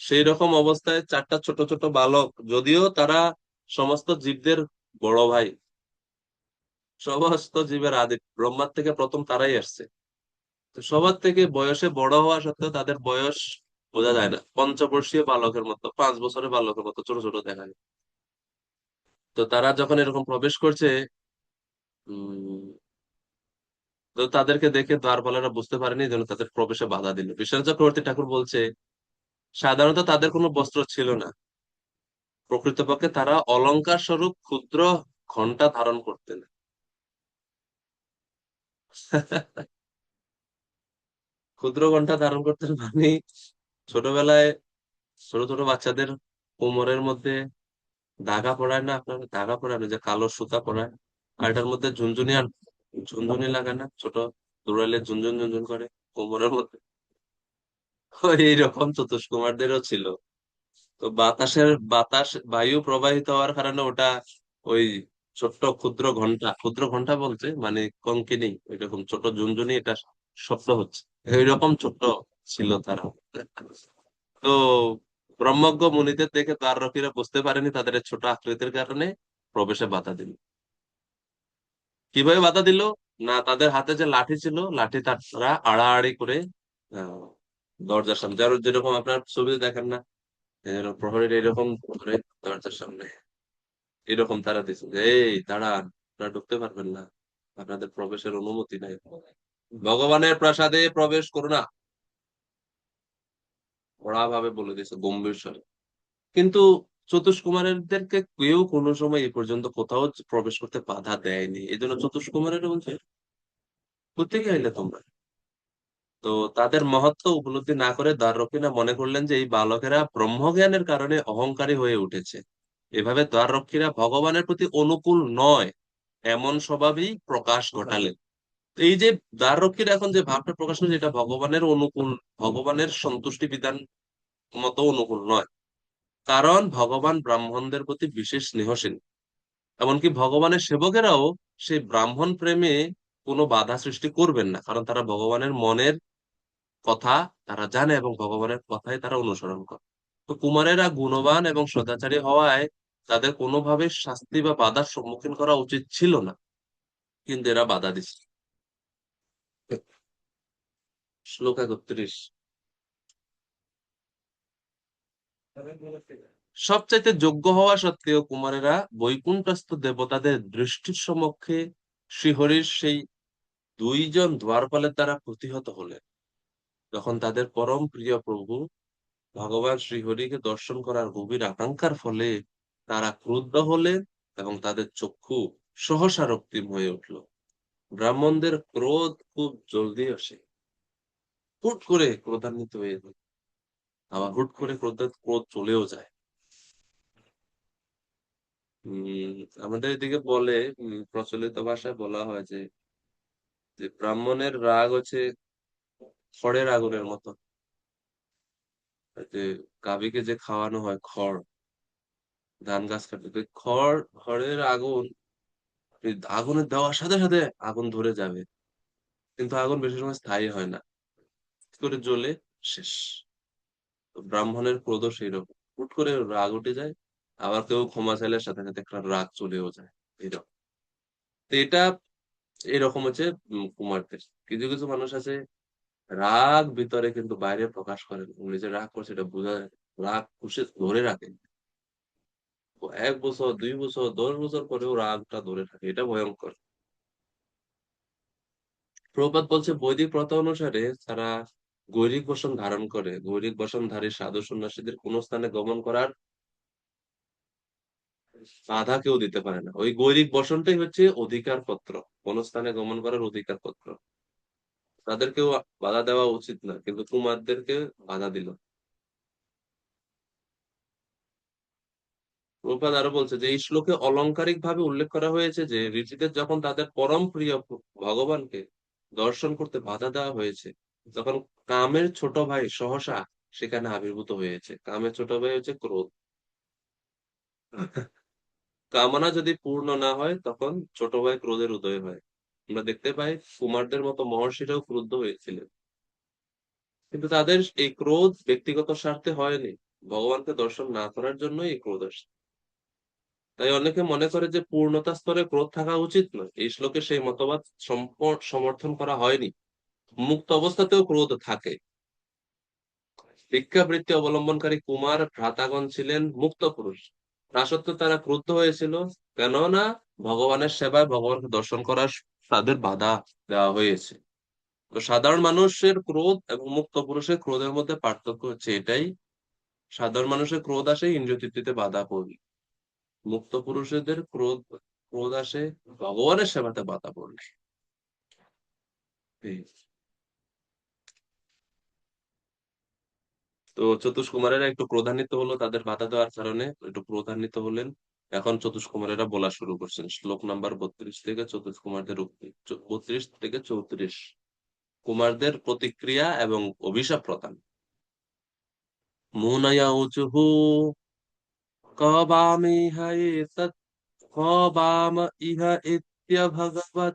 সেই রকম অবস্থায় 4টা ছোট ছোট বালক, যদিও তারা সমস্ত জীবদের বড় ভাই, সমস্ত জীবের আদি, ব্রহ্মার থেকে প্রথম তারাই আসছে, তো সবার থেকে বয়সে বড় হওয়া সত্ত্বেও তাদের বয়স বোঝা যায় না, পঞ্চবর্ষীয় বালকের মতো, 5 বছরের বালকের মতো ছোট ছোট দেখা যায়। তো তারা যখন এরকম প্রবেশ করছে, উম তো তাদেরকে দেখে দ্বারপালেরা বুঝতে পারেনি, যেন তাদের প্রবেশে বাধা দিল। বিশ্বনাথ চক্রবর্তী ঠাকুর বলছে, সাধারণত তাদের কোনো বস্ত্র ছিল না, প্রকৃতপক্ষে তারা অলংকার স্বরূপ ক্ষুদ্র ঘণ্টা ধারণ করতেন। ক্ষুদ্র ঘন্টা ধারণ করতে মানে ছোটবেলায় ছোট ছোট বাচ্চাদের কোমরের মধ্যে দাগা পড়ায় না, আপনার দাগা পড়ায় না, যে কালো সুতা পড়ায়, আর এটার মধ্যে ঝুনঝুনি আর ঝুনঝুনি লাগায় না, ছোট দৌড়াইলে ঝুনঝুন ঝুনঝুন করে কোমরের মধ্যে। ওই এইরকম চতুষ্কুমারদেরও ছিল। তো বাতাস বায়ু প্রবাহিত হওয়ার কারণে ওটা ওই ছোট্ট ক্ষুদ্র ঘন্টা বলতে মানে কঙ্কিনী, এরকম ছোট ঝুনঝুনি, এটা শব্দ হচ্ছে এইরকম ছোট্ট ছিল তারা। তো ব্রহ্মজ্ঞ মুনিদের দেখে দ্বাররক্ষীরা বুঝতে পারেনি, তাদের এই ছোট আকৃতির কারণে প্রবেশে বাধা দিল। কিভাবে বাধা দিল? না, তাদের হাতে যে লাঠি ছিল, লাঠি তারা আড়াআড়ি করে আহ, দরজার সামনে, যেরকম আপনার ছবিতে দেখেন না, এরকম প্রহরীর এরকম ধরে দরজার সামনে এরকম তারা দিচ্ছে যে এই দাঁড়ান, আপনারা ঢুকতে পারবেন না, আপনাদের প্রবেশের অনুমতি নাই, ভগবানের প্রাসাদে প্রবেশ করো না, কড়া ভাবে বলে দিয়েছে গম্ভীর স্বরে। কিন্তু চতুষ্কুমারদেরকে কেউ কোনো সময় এই পর্যন্ত কোথাও প্রবেশ করতে বাধা দেয়নি, এই জন্য চতুষ্কুমারের বলছে কোথেকে আইলে তোমরা। তো তাদের মহত্ব উপলব্ধি না করে দ্বাররক্ষীরা মনে করলেন যে এই বালকেরা ব্রহ্মজ্ঞানের কারণে অহংকারী হয়ে উঠেছে, এভাবে দ্বাররক্ষীরা ভগবানের প্রতি অনুকূল নয় এমন স্বভাবই প্রকাশ ঘটালেন। তো এই যে দ্বাররক্ষীরা এখন যে ভাবটা প্রকাশ করেছে, এটা ভগবানের অনুকূল, ভগবানের সন্তুষ্টি বিধান মতো অনুকূল নয়। কারণ ভগবান ব্রাহ্মণদের প্রতি বিশেষ স্নেহশীল, এমনকি ভগবানের সেবকেরাও সেই ব্রাহ্মণ প্রেমে কোনো বাধা সৃষ্টি করবেন না, কারণ তারা ভগবানের মনের কথা তারা জানে এবং ভগবানের কথাই তারা অনুসরণ করে। তো কুমারেরা গুণবান এবং সদাচারী হওয়ায় তাদের কোনোভাবে শাস্তি বা বাধার সম্মুখীন করা উচিত ছিল না, কিন্তু এরা বাধা দিচ্ছে। শ্লোক ৩১। সবচাইতে যোগ্য হওয়া সত্ত্বেও কুমারেরা বৈকুণ্ঠস্থ দেবতাদের দৃষ্টির সমক্ষে শ্রীহরির সেই দুইজন দ্বারপালের দ্বারা প্রতিহত হলেন। তখন তাদের পরম প্রিয় প্রভু ভগবান শ্রীহরিকে দর্শন করার গভীর আকাঙ্ক্ষার ফলে তারা ক্রুদ্ধ হলেন এবং তাদের চক্ষু সহসা রক্তিম হয়ে উঠল। ব্রাহ্মণদের ক্রোধ খুব জলদি আসে, হুট করে ক্রোধান্বিত হয়ে যায়, আবার হুট করে ক্রোধ চলেও যায়। আমাদের এদিকে বলে, প্রচলিত ভাষায় বলা হয় যে যে ব্রাহ্মণের রাগ হচ্ছে খড়ের আগুনের মতো। যে গাভীকে যে খাওয়ানো হয় খড়, ধান গাছ কাটতে, তো খড়ের আগুন, এই আগুনে দেওয়ার সাথে সাথে আগুন ধরে যাবে, কিন্তু আগুন বেশি সময় স্থায়ী হয় না, কি করে জ্বলে শেষ। তো ব্রাহ্মণের ক্রোধ সেই রকম, হুট করে রাগ উঠে যায়, আবার কেউ ক্ষমা চাইলে সাথে সাথে একটা রাগ চলেও যায়, এইরকম। তো এটা এরকম হচ্ছে কুমারদের। কিছু কিছু মানুষ আছে রাগ ভিতরে কিন্তু বাইরে প্রকাশ করেন, নিজে রাগ করছে এটা বোঝা যায়, রাগ খুশি ধরে রাখেন, ১ বছর ২ বছর ১০ বছর পরেও রাগটা ধরে থাকে, এটা ভয়ঙ্কর। প্রভুপাদ বলছে বৈদিক প্রথা অনুসারে তারা গৈরিক বসন ধারণ করে, গৈরিক বসনধারী সাধু সন্ন্যাসীদের কোন স্থানে গমন করার বাধা কেউ দিতে পারে না। ওই গৈরিক বসনটাই হচ্ছে অধিকার পত্র, কোন স্থানে গমন করার অধিকার পত্র, তাদেরকেও বাধা দেওয়া উচিত না, কিন্তু কুমারদেরকে বাধা দিল। প্রভুপাদ আরো বলছে যে এই শ্লোকে অলংকারিক ভাবে উল্লেখ করা হয়েছে যে ঋষিদের যখন তাদের পরম প্রিয় ভগবানকে দর্শন করতে বাধা দেওয়া হয়েছে, তখন কামের ছোট ভাই সহসা সেখানে আবির্ভূত হয়েছে। কামের ছোট ভাই হচ্ছে ক্রোধ। কামনা যদি পূর্ণ না হয় তখন ছোট ভাই ক্রোধের উদয় হয়। আমরা দেখতে পাই কুমারদের মতো মহর্ষিরাও ক্রুদ্ধ হয়েছিলেন, কিন্তু তাদের এই ক্রোধ ব্যক্তিগত স্বার্থে হয়নি, ভগবানকে দর্শন না করার জন্য এই ক্রোধ আসে। তাই অনেকে মনে করে যে পূর্ণতা স্তরে ক্রোধ থাকা উচিত নয়, এই শ্লোকে সেই মতবাদ সমর্থন করা হয়নি। মুক্ত অবস্থাতেও ক্রোধ থাকে। ভিক্ষাবৃত্তি অবলম্বনকারী কুমার ভ্রাতাগণ ছিলেন মুক্ত পুরুষ, তা সত্ত্বেও তারা ক্রুদ্ধ হয়েছিল, কেননা ভগবানের সেবায় ভগবানকে দর্শন করার তাদের বাধা দেওয়া হয়েছে। তো সাধারণ মানুষের ক্রোধ এবং মুক্ত পুরুষের ক্রোধের মধ্যে পার্থক্য হচ্ছে এটাই, সাধারণ মানুষের ক্রোধ আসে ইন্দ্রিয় তৃপ্তিতে বাধা পড়লে, মুক্ত পুরুষদের ক্রোধ ক্রোধ আসে ভগবানের সেবাতে বাধা পড়লে। এই তো চতুষ্কুমারেরা একটু ক্রোধান্বিত হলো, তাদের বাধা দেওয়ার কারণে একটু ক্রোধান্বিত হলেন। এখন চতুষ্কুমারেরা বলা শুরু করছেন, শ্লোক নাম্বার 32 থেকে চতুষ্কুমারদের উক্তি, 32 থেকে 34 কুমারদের প্রতিক্রিয়া এবং অভিশাপ প্রদান। মুনয়া উচুহু কবামিহ এতৎ কবাম ইহা ইত্য ভগবৎ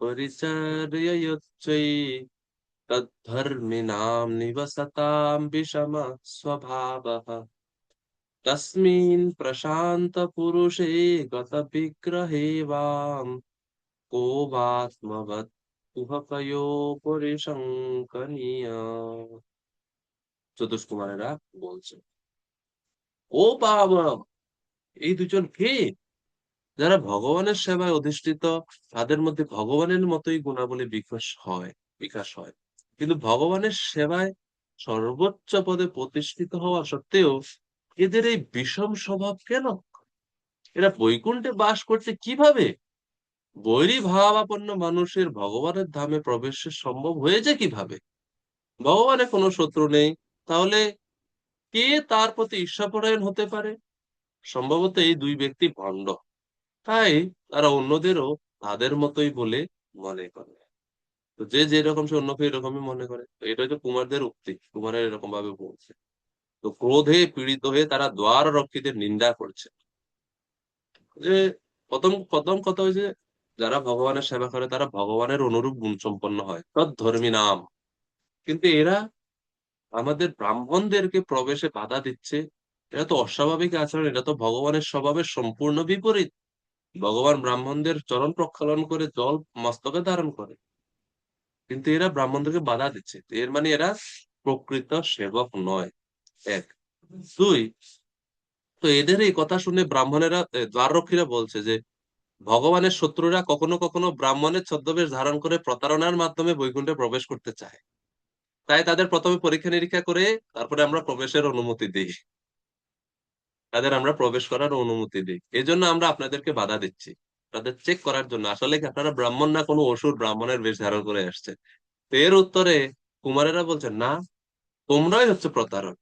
পরিচর্যয়চ্চৈ তদ্ধর্মিণাম নিবসতাম বিষম স্বভাবঃ তস্মিन् প্রশান্ত পুরুষে গত বিগ্রহে বাম को वात्मवत् কুহকয়ো পরিসংকনীয়। চতুষ্কুমারেরা বলছে, ও বাবা, এই দুজন কে? যারা ভগবানের সেবায় অধিষ্ঠিত, তাদের মধ্যে ভগবানের মতোই গুণাবলী বিকাশ হয়, কিন্তু ভগবানের সেবায় সর্বোচ্চ পদে প্রতিষ্ঠিত হওয়া সত্ত্বেও এদের এই বিষম স্বভাব কেন? এরা বৈকুণ্ঠে বাস করছে কিভাবে? বৈরী ভাবাপন্ন মানুষের ভগবানের ধামে প্রবেশ সম্ভব হয়েছে কিভাবে? ভগবানের কোনো শত্রু নেই, তাহলে কে তার প্রতি ঈর্ষাপরায়ণ হতে পারে? সম্ভবত এই দুই ব্যক্তি ভণ্ড, তাই তারা অন্যদেরও তাদের মতোই বলে মনে করে। তো যে যেরকম সে অন্যকে এরকমই মনে করে। তো এটা হচ্ছে কুমারদের উক্তি, কুমারের এরকম ভাবে বলছে। তো ক্রোধে পীড়িত হয়ে তারা দ্বার রক্ষীদের নিন্দা করছে। যে প্রথম প্রথম কথা হয়েছে, যারা ভগবানের সেবা করে তারা ভগবানের অনুরূপ গুণ সম্পন্ন হয়, ধর্মী নাম। কিন্তু এরা আমাদের ব্রাহ্মণদেরকে প্রবেশে বাধা দিচ্ছে। এটা তো অস্বাভাবিক আচরণ, এটা তো ভগবানের স্বভাবের সম্পূর্ণ বিপরীত। ভগবান ব্রাহ্মণদের চরণ প্রক্ষালন করে জল মস্তকে ধারণ করে, কিন্তু এরা ব্রাহ্মণদেরকে বাধা দিচ্ছে। তো এর মানে এরা প্রকৃত সেবক নয়, এক। দুই, তো এদের এই কথা শুনে ব্রাহ্মণেরা দ্বাররক্ষীরা বলছে যে ভগবানের শত্রুরা কখনো কখনো ব্রাহ্মণের ছদ্মবেশ ধারণ করে প্রতারণার মাধ্যমে বৈকুণ্ঠে প্রবেশ করতে চায়। তাই তাদের প্রথমে পরীক্ষা নিরীক্ষা করে তারপরে আমরা প্রবেশের অনুমতি দিই, তাদের আমরা প্রবেশ করার অনুমতি দিই। এই জন্য আমরা আপনাদেরকে বাধা দিচ্ছি, তাদের চেক করার জন্য আসলে কি আপনারা ব্রাহ্মণ না কোনো অসুর ব্রাহ্মণের বেশ ধারণ করে আসছে। তো এর উত্তরে কুমারেরা বলছেন, না, তোমরাই হচ্ছে প্রতারক।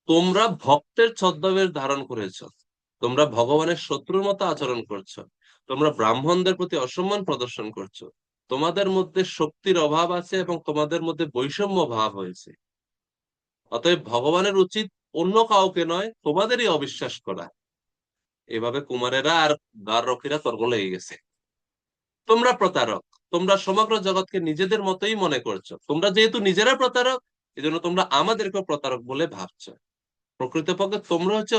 তোমরা ভক্তের ছদ্মবেশ ধারণ করেছো, তোমরা ভগবানের শত্রুর মতো আচরণ করছো, তোমরা ব্রাহ্মণদের প্রতি অসম্মান প্রদর্শন করছো, তোমাদের মধ্যে শক্তির অভাব আছে এবং তোমাদের মধ্যে বৈষম্য ভাব হয়েছে। অতএব ভগবানের উচিত অন্য কাউকে নয়, তোমাদেরই অবিশ্বাস করা। এভাবে কুমারেরা আর দ্বাররক্ষীরা তর্ক লেগে গেছে। তোমরা প্রতারক, তোমরা সমগ্র জগৎকে নিজেদের মতোই মনে করছো, তোমরা যেহেতু নিজেরা প্রতারক, এজন্য তোমরা আমাদেরকেও প্রতারক বলে ভাবছো। প্রকৃতপক্ষে তোমরা হচ্ছে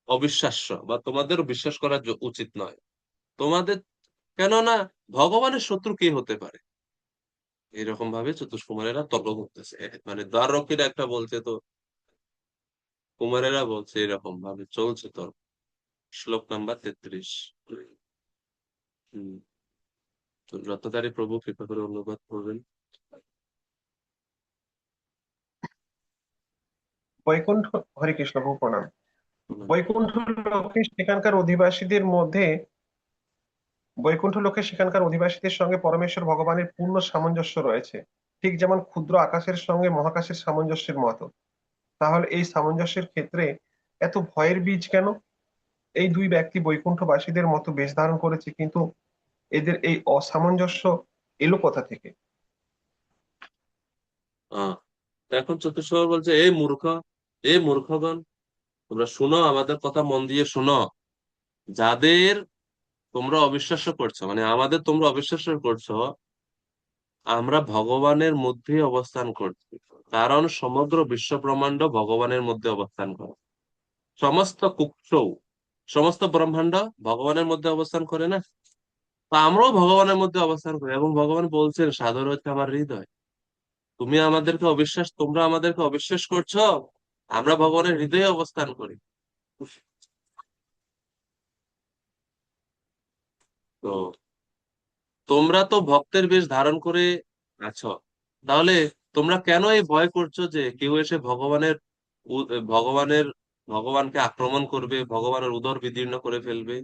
অবিশ্বাস্য, বা তোমাদের বিশ্বাস করা উচিত নয় তোমাদের, কেননা ভগবানের শত্রু কে হতে পারে? এরকম ভাবে চতুষ্কুমারেরা তর্ক করতেছে, মানে দ্বাররক্ষীরা একটা বলছে, তো কুমারেরা বলছে, এরকম ভাবে চলছে তর্ক। শ্লোক নাম্বার 33। হম তো রত্নধারী প্রভু কৃপা করে অনুবাদ করবেন। বৈকুণ্ঠ, হরে কৃষ্ণ, প্রভু প্রণাম। বৈকুণ্ঠ লোকে সেখানকার অধিবাসীদের মধ্যে বৈকুণ্ঠ লোকে সেখানকার অধিবাসীদের সঙ্গে পরমেশ্বর ভগবানের পূর্ণ সামঞ্জস্য রয়েছে, ঠিক যেমন ক্ষুদ্র আকাশের সঙ্গে মহাকাশের সামঞ্জস্যের মতো। তাহলে এই সামঞ্জস্যের ক্ষেত্রে এত ভয়ের বীজ কেন? এই দুই ব্যক্তি বৈকুণ্ঠবাসীদের মতো বেশ ধারণ করেছে, কিন্তু এদের এই অসামঞ্জস্য এলো কোথা থেকে? আহ এখন চতুষ্কর বলছে, এই মূর্খগণ, তোমরা শুনো, আমাদের কথা মন দিয়ে শুনো। যাদের তোমরা অবিশ্বাস্য করছো, মানে আমাদের তোমরা অবিশ্বাস্য করছো, আমরা ভগবানের মধ্যে অবস্থান করছি। কারণ সমগ্র বিশ্ব ব্রহ্মাণ্ড ভগবানের মধ্যে অবস্থান করে। সমস্ত কুক্ষৌ, সমস্ত ব্রহ্মাণ্ড ভগবানের মধ্যে অবস্থান করে না? তা আমরাও ভগবানের মধ্যে অবস্থান করি, এবং ভগবান বলছেন সাধন হচ্ছে আমার হৃদয়। তোমরা আমাদেরকে অবিশ্বাস করছো, আমরা ভগবানের হৃদয়ে অবস্থান করি। তো তোমরা তো ভক্তের বেশ ধারণ করে আছো, তাহলে তোমরা কেন এই ভয় করছো যে কেউ এসে উ- ভগবানের ভগবানকে আক্রমণ করবে, ভগবানের উদর বিদীর্ণ করে ফেলবে?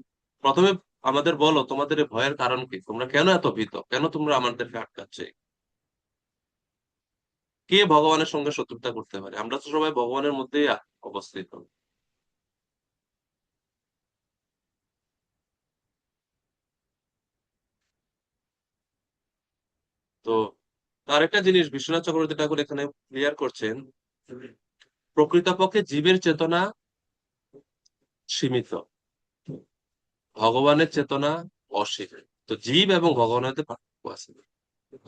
প্রথমে আমাদের বলো, তোমাদের এই ভয়ের কারণ কি? তোমরা কেন এত ভীত? কেন তোমরা আমাদেরকে আটকাচ্ছে? কে ভগবানের সঙ্গে শত্রুতা করতে পারে? আমরা তো সবাই ভগবানের মধ্যেই অবস্থিত। তো আরেকটা জিনিস বিশ্বনাথ চক্রবর্তী ঠাকুর এখানে ক্লিয়ার করছেন, প্রকৃতপক্ষে জীবের চেতনা সীমিত, ভগবানের চেতনা অসীম। তো জীব এবং ভগবানের মধ্যে পার্থক্য আছে।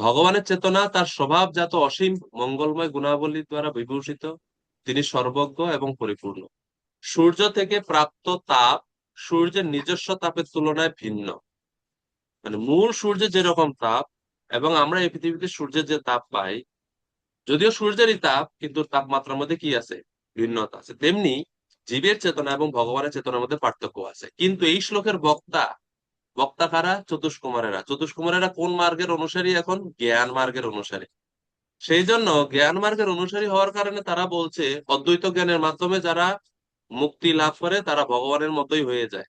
ভগবানের চেতনা তার স্বভাবজাত অসীম মঙ্গলময় গুণাবলী দ্বারা বিভূষিত, তিনি সর্বজ্ঞ এবং পরিপূর্ণ। সূর্য থেকে প্রাপ্ত তাপ সূর্যের নিজস্ব তাপের তুলনায় ভিন্ন, মানে মূল সূর্যের যেরকম তাপ এবং আমরা এই পৃথিবীতে সূর্যের যে তাপ পাই, যদিও সূর্যেরই তাপ, কিন্তু তাপমাত্রার মধ্যে কি আছে? ভিন্নতা আছে। তেমনি জীবের চেতনা এবং ভগবানের চেতনার মধ্যে পার্থক্য আছে। কিন্তু এই শ্লোকের বক্তা, বক্তা কারা? চতুষ্কুমারেরা। চতুষ্কুমারেরা কোন মার্গের অনুসারী? এখন জ্ঞান মার্গের অনুসারী। সেই জন্য জ্ঞান মার্গের অনুসারী হওয়ার কারণে তারা বলছে অদ্বৈত জ্ঞানের মাধ্যমে যারা মুক্তি লাভ করে তারা ভগবানের মতোই হয়ে যায়,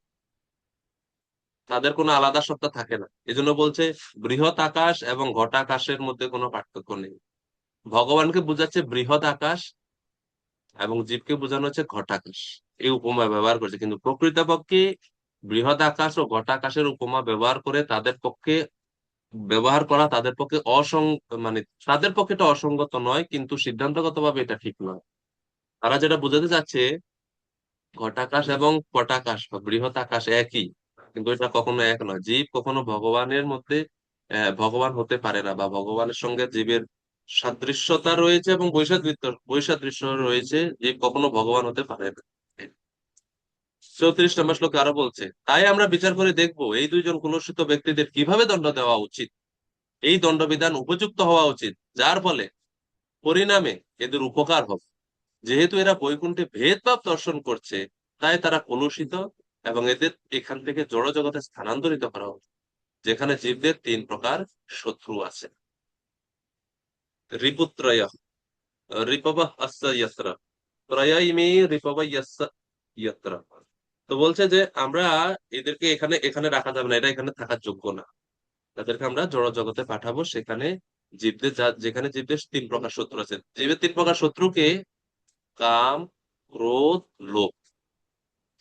তাদের কোনো আলাদা সত্তা থাকে না। এজন্য বলছে বৃহৎ আকাশ এবং ঘটাকাশের মধ্যে কোনো পার্থক্য নেই। ভগবানকে বোঝাচ্ছে বৃহৎ আকাশ এবং জীবকে বোঝানো হচ্ছে ঘটাকাশ, এই উপমা ব্যবহার করছে। কিন্তু প্রকৃতপক্ষে বৃহৎ আকাশ ও ঘটাকাশের উপমা ব্যবহার করে তাদের পক্ষে ব্যবহার করা তাদের পক্ষে মানে তাদের পক্ষে এটা অসঙ্গত নয়, কিন্তু সিদ্ধান্তগতভাবে এটা ঠিক নয়। তারা যেটা বোঝাতে চাচ্ছে ঘটাকাশ এবং পটাকাশ বা বৃহৎ আকাশ একই, কিন্তু এটা কখনো এক নয়। জীব কখনো ভগবানের মধ্যে ভগবান হতে পারে না, বা ভগবানের সঙ্গে জীবের সাদৃশ্যতা রয়েছে এবং বৈসাদৃশ্য রয়েছে, জীব কখনো ভগবান হতে পারে না। 34 নম্বর শ্লোকে আরো বলছে, তাই আমরা বিচার করে দেখবো এই দুইজন কুলসিত ব্যক্তিদের কিভাবে দণ্ড দেওয়া উচিত। এই দণ্ডবিধান উপযুক্ত হওয়া উচিত, যার ফলে পরিণামে এদের উপকার হবে। যেহেতু এরা বৈকুণ্ঠে ভেদভাব দর্শন করছে, তাই তারা কলুষিত এবং এদের এখান থেকে জড় জগতে স্থানান্তরিত করা হবে, যেখানে জীবদের 3 প্রকার শত্রু আছে। রিপুত্রয় রিপব আস্য ইয়ত্র ত্রয় ইমে রিপব ইয়ত্র। তো বলছে যে আমরা এদেরকে এখানে এখানে রাখা যাবে না, এটা এখানে থাকার যোগ্য না। তাদেরকে আমরা জড় জগতে পাঠাবো, সেখানে জীবদের যেখানে জীবদের 3 প্রকার শত্রু আছে। জীবের 3 প্রকার শত্রুকে কাম, ক্রোধ, লোভ,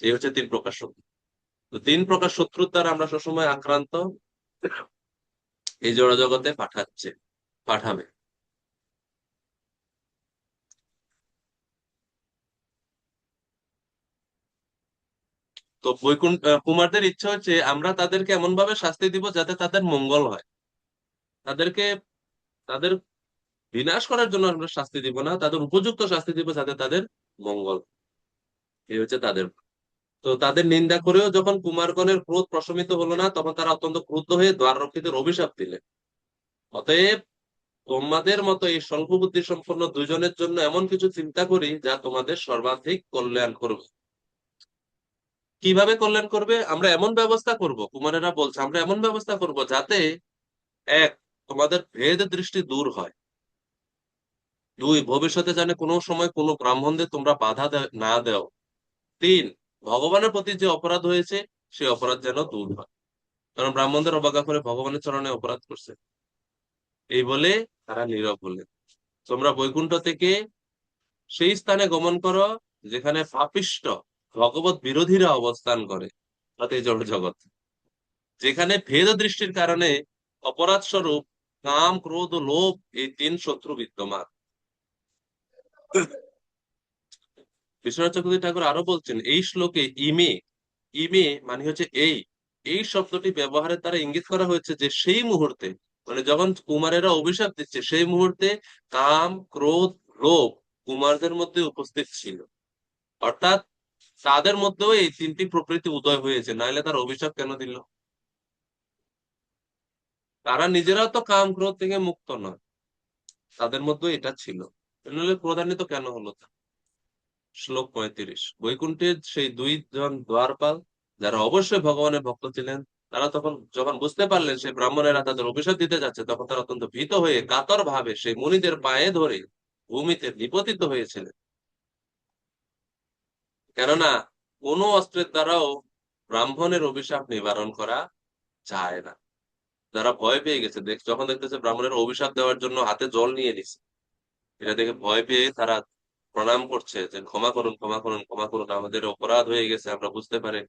এই হচ্ছে 3 প্রকার শত্রু। তো 3 প্রকার শত্রুর দ্বারা আমরা সবসময় আক্রান্ত, এই জড় জগতে পাঠাবে। তো বৈকুণ্ঠ কুমারদের ইচ্ছা হচ্ছে আমরা তাদেরকে এমন ভাবে শাস্তি দিব যাতে তাদের মঙ্গল হয়। তাদেরকে তাদের বিনাশ করার জন্য আমরা শাস্তি দিব না, তাদের উপযুক্ত শাস্তি দিব যাতে তাদের মঙ্গল। এই হচ্ছে তাদের। তো তাদের নিন্দা করেও যখন কুমারগণের ক্রোধ প্রশমিত হলো না, তখন তারা অত্যন্ত ক্রুদ্ধ হয়ে দ্বাররক্ষীদের অভিশাপ দিলেন। অতএব তোমাদের মতো এই স্বল্প বুদ্ধি সম্পন্ন দুজনের জন্য এমন কিছু চিন্তা করি যা তোমাদের সর্বাধিক কল্যাণ করবে। কিভাবে কল্যাণ করবে? আমরা এমন ব্যবস্থা করব, কুমারেরা বলছে আমরা এমন ব্যবস্থা করব যাতে 1, তোমাদের ভেদ দৃষ্টি দূর হয়। 2, ভবিষ্যতে জানে কোনো সময় কোনো ব্রাহ্মণদের তোমরা বাধা না দাও। 3, ভগবানের প্রতি যে অপরাধ হয়েছে সেই অপরাধ যেন দূর হয়, কারণ ব্রাহ্মণদের অবজ্ঞা করে ভগবানের চরণে অপরাধ করছে। এই বলে তারা নীরব হলেন। তোমরা বৈকুণ্ঠ থেকে সেই স্থানে গমন করো যেখানে পাপিষ্ঠ ভগবত বিরোধীরা অবস্থান করে, অর্থাৎ এই জড় জগৎ, যেখানে ভেদ দৃষ্টির কারণে অপরাধ স্বরূপ কাম, ক্রোধ ও লোভ এই 3 শত্রু বিদ্যমান। বিশ্বনাথ চক্রবর্তী ঠাকুর আরো বলছেন এই শ্লোকে ইমে, ইমে মানে হচ্ছে এই শব্দটি ব্যবহারের দ্বারা ইঙ্গিত করা হয়েছে যে সেই মুহূর্তে, মানে যখন কুমারেরা অভিশাপ দিচ্ছে সেই মুহূর্তে কাম, ক্রোধ, লোভ কুমারদের মধ্যে উপস্থিত ছিল। অর্থাৎ তাদের মধ্যেও এই 3টি প্রকৃতি উদয় হয়েছে, নাহলে তার অভিশাপ কেন দিল? তারা নিজেরাও তো কাম ক্রোধ থেকে মুক্ত নয়, তাদের মধ্যে এটা ছিল, নাহলে ক্রোধান্বিত কেন হলো? শ্লোক 35, বৈকুণ্ঠের সেই 2 জন দ্বারপাল যারা অবশ্যই ভগবানের ভক্ত ছিলেন, তারা তখন যখন বুঝতে পারলেন সেই ব্রাহ্মণেরা তাদের অভিশাপ দিতে যাচ্ছে, তখন তারা অত্যন্ত ভীত হয়ে কাতর ভাবে সেই মুনিদের পায়ে ধরে ভূমিতে নিপতিত হয়েছিলেন। কেননা কোনো অস্ত্রের দ্বারাও ব্রাহ্মণের অভিশাপ নিবারণ করা যায় না। যারা ভয় পেয়ে গেছে, যখন দেখতেছে ব্রাহ্মণের অভিশাপ দেওয়ার জন্য হাতে জল নিয়ে নিছে, এটা দেখে ভয় পেয়ে তারা প্রণাম করছে যে ক্ষমা করুন, ক্ষমা করুন, ক্ষমা করুন, আমাদের অপরাধ হয়ে গেছে, আমরা বুঝতে পারি।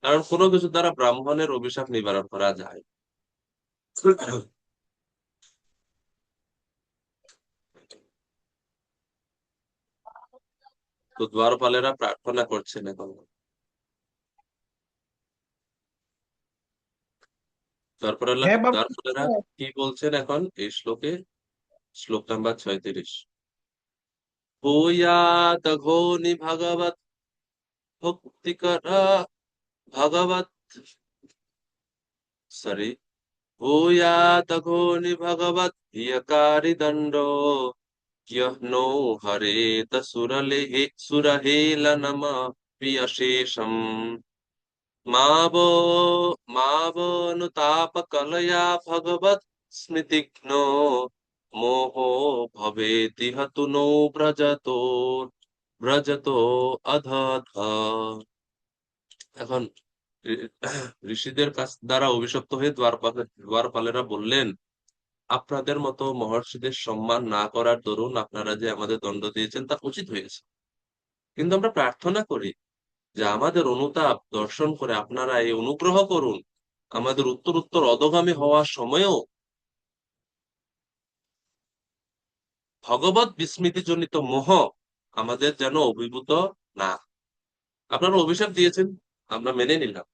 কারণ কোনো কিছু দ্বারা ব্রাহ্মণের অভিশাপ নিবারণ করা যায়। তো দ্বারপালেরা প্রার্থনা করছেন এখন। হ্যাঁ বাবা, দ্বারপালেরা কি বলছেন এখন এই শ্লোকে? শ্লোক নাম্বার 36। ভূয়াত ঘোনি ভগবত ভক্তিকরা ভগবত সরি ভূয়াত ঘোনি ভগবত হিয়কারি দণ্ড यः नो हरेत सुरहेलनमप्यशेषम् मावनुतापकलया भगवत् स्मृतिघ्नो मोहो भवेतिह तु नो ব্রজতো অধধা। এখন ঋষিদের কাছ দ্বারা অভিশপ্ত হয়ে দ্বারপালেরা বললেন, আপনাদের মতো মহর্ষিদের সম্মান না করার দরুন আপনারা যে আমাদের দণ্ড দিয়েছেন তা উচিত হয়েছে, কিন্তু আমরা প্রার্থনা করি যে আমাদের অনুতাপ দর্শন করে আপনারা এই অনুগ্রহ করুন, আমাদের উত্তর অধোগামী হওয়ার সময়েও ভগবত বিস্মৃতিজনিত মোহ আমাদের যেন অভিভূত না। আপনারা অভিশাপ দিয়েছেন, আমরা মেনে নিলাম,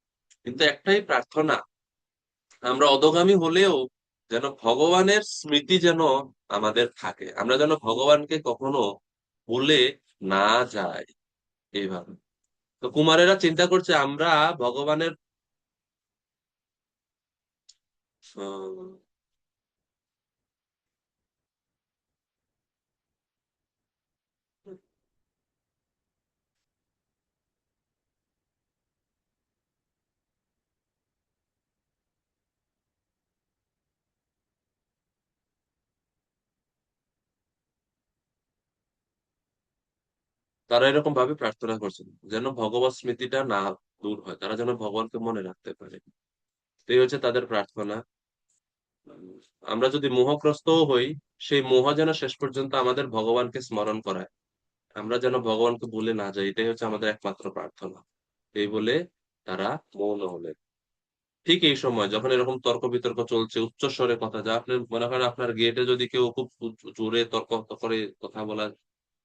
কিন্তু একটাই প্রার্থনা, আমরা অধোগামী হলেও যেন ভগবানের স্মৃতি যেন আমাদের থাকে, আমরা যেন ভগবানকে কখনো ভুলে না যাই। এইভাবে তো কুমারেরা চিন্তা করছে আমরা ভগবানের আহ, তারা এরকম ভাবে প্রার্থনা করছেন যেন ভগবত স্মৃতিটা না দূর হয়, তারা যেন ভগবানকে মনে রাখতে পারে। এই হচ্ছে তাদের প্রার্থনা। আমরা যদি মোহগ্রস্তও হই, সেই মোহ যেন শেষ পর্যন্ত আমাদের ভগবানকে স্মরণ করায়, আমরা যেন ভগবানকে ভুলে না যাই, এটাই হচ্ছে আমাদের একমাত্র প্রার্থনা। এই বলে তারা মৌন হলেন। ঠিক এই সময় যখন এরকম তর্ক বিতর্ক চলছে, উচ্চ স্বরে কথা, যা আপনি মনে করেন আপনার গেটে যদি কেউ খুব জোরে তর্ক করে কথা বলা,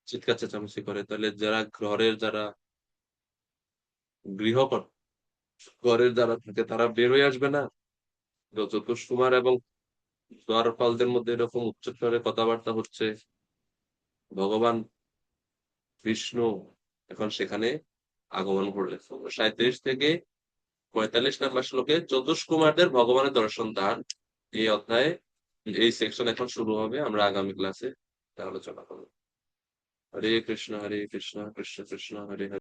চিৎকার চেঁচামেচি করে, তাহলে যারা গৃহকর্তা, ঘরের যারা থাকে তারা বের হয়ে আসবে না? যতোষ কুমার এবং দ্বারপালদের মধ্যে এরকম উচ্চস্বরে কথাবার্তা হচ্ছে, ভগবান বিষ্ণু এখন সেখানে আগমন করলেন। 37 থেকে 45 নম্বর শ্লোকে চতুষ কুমারদের ভগবানের দর্শন দান, এই অধ্যায়ে এই সেকশন এখন শুরু হবে। আমরা আগামী ক্লাসে আলোচনা করবো। হরে কৃষ্ণ কৃষ্ণ কৃষ্ণ কৃষ্ণ হরে হরে।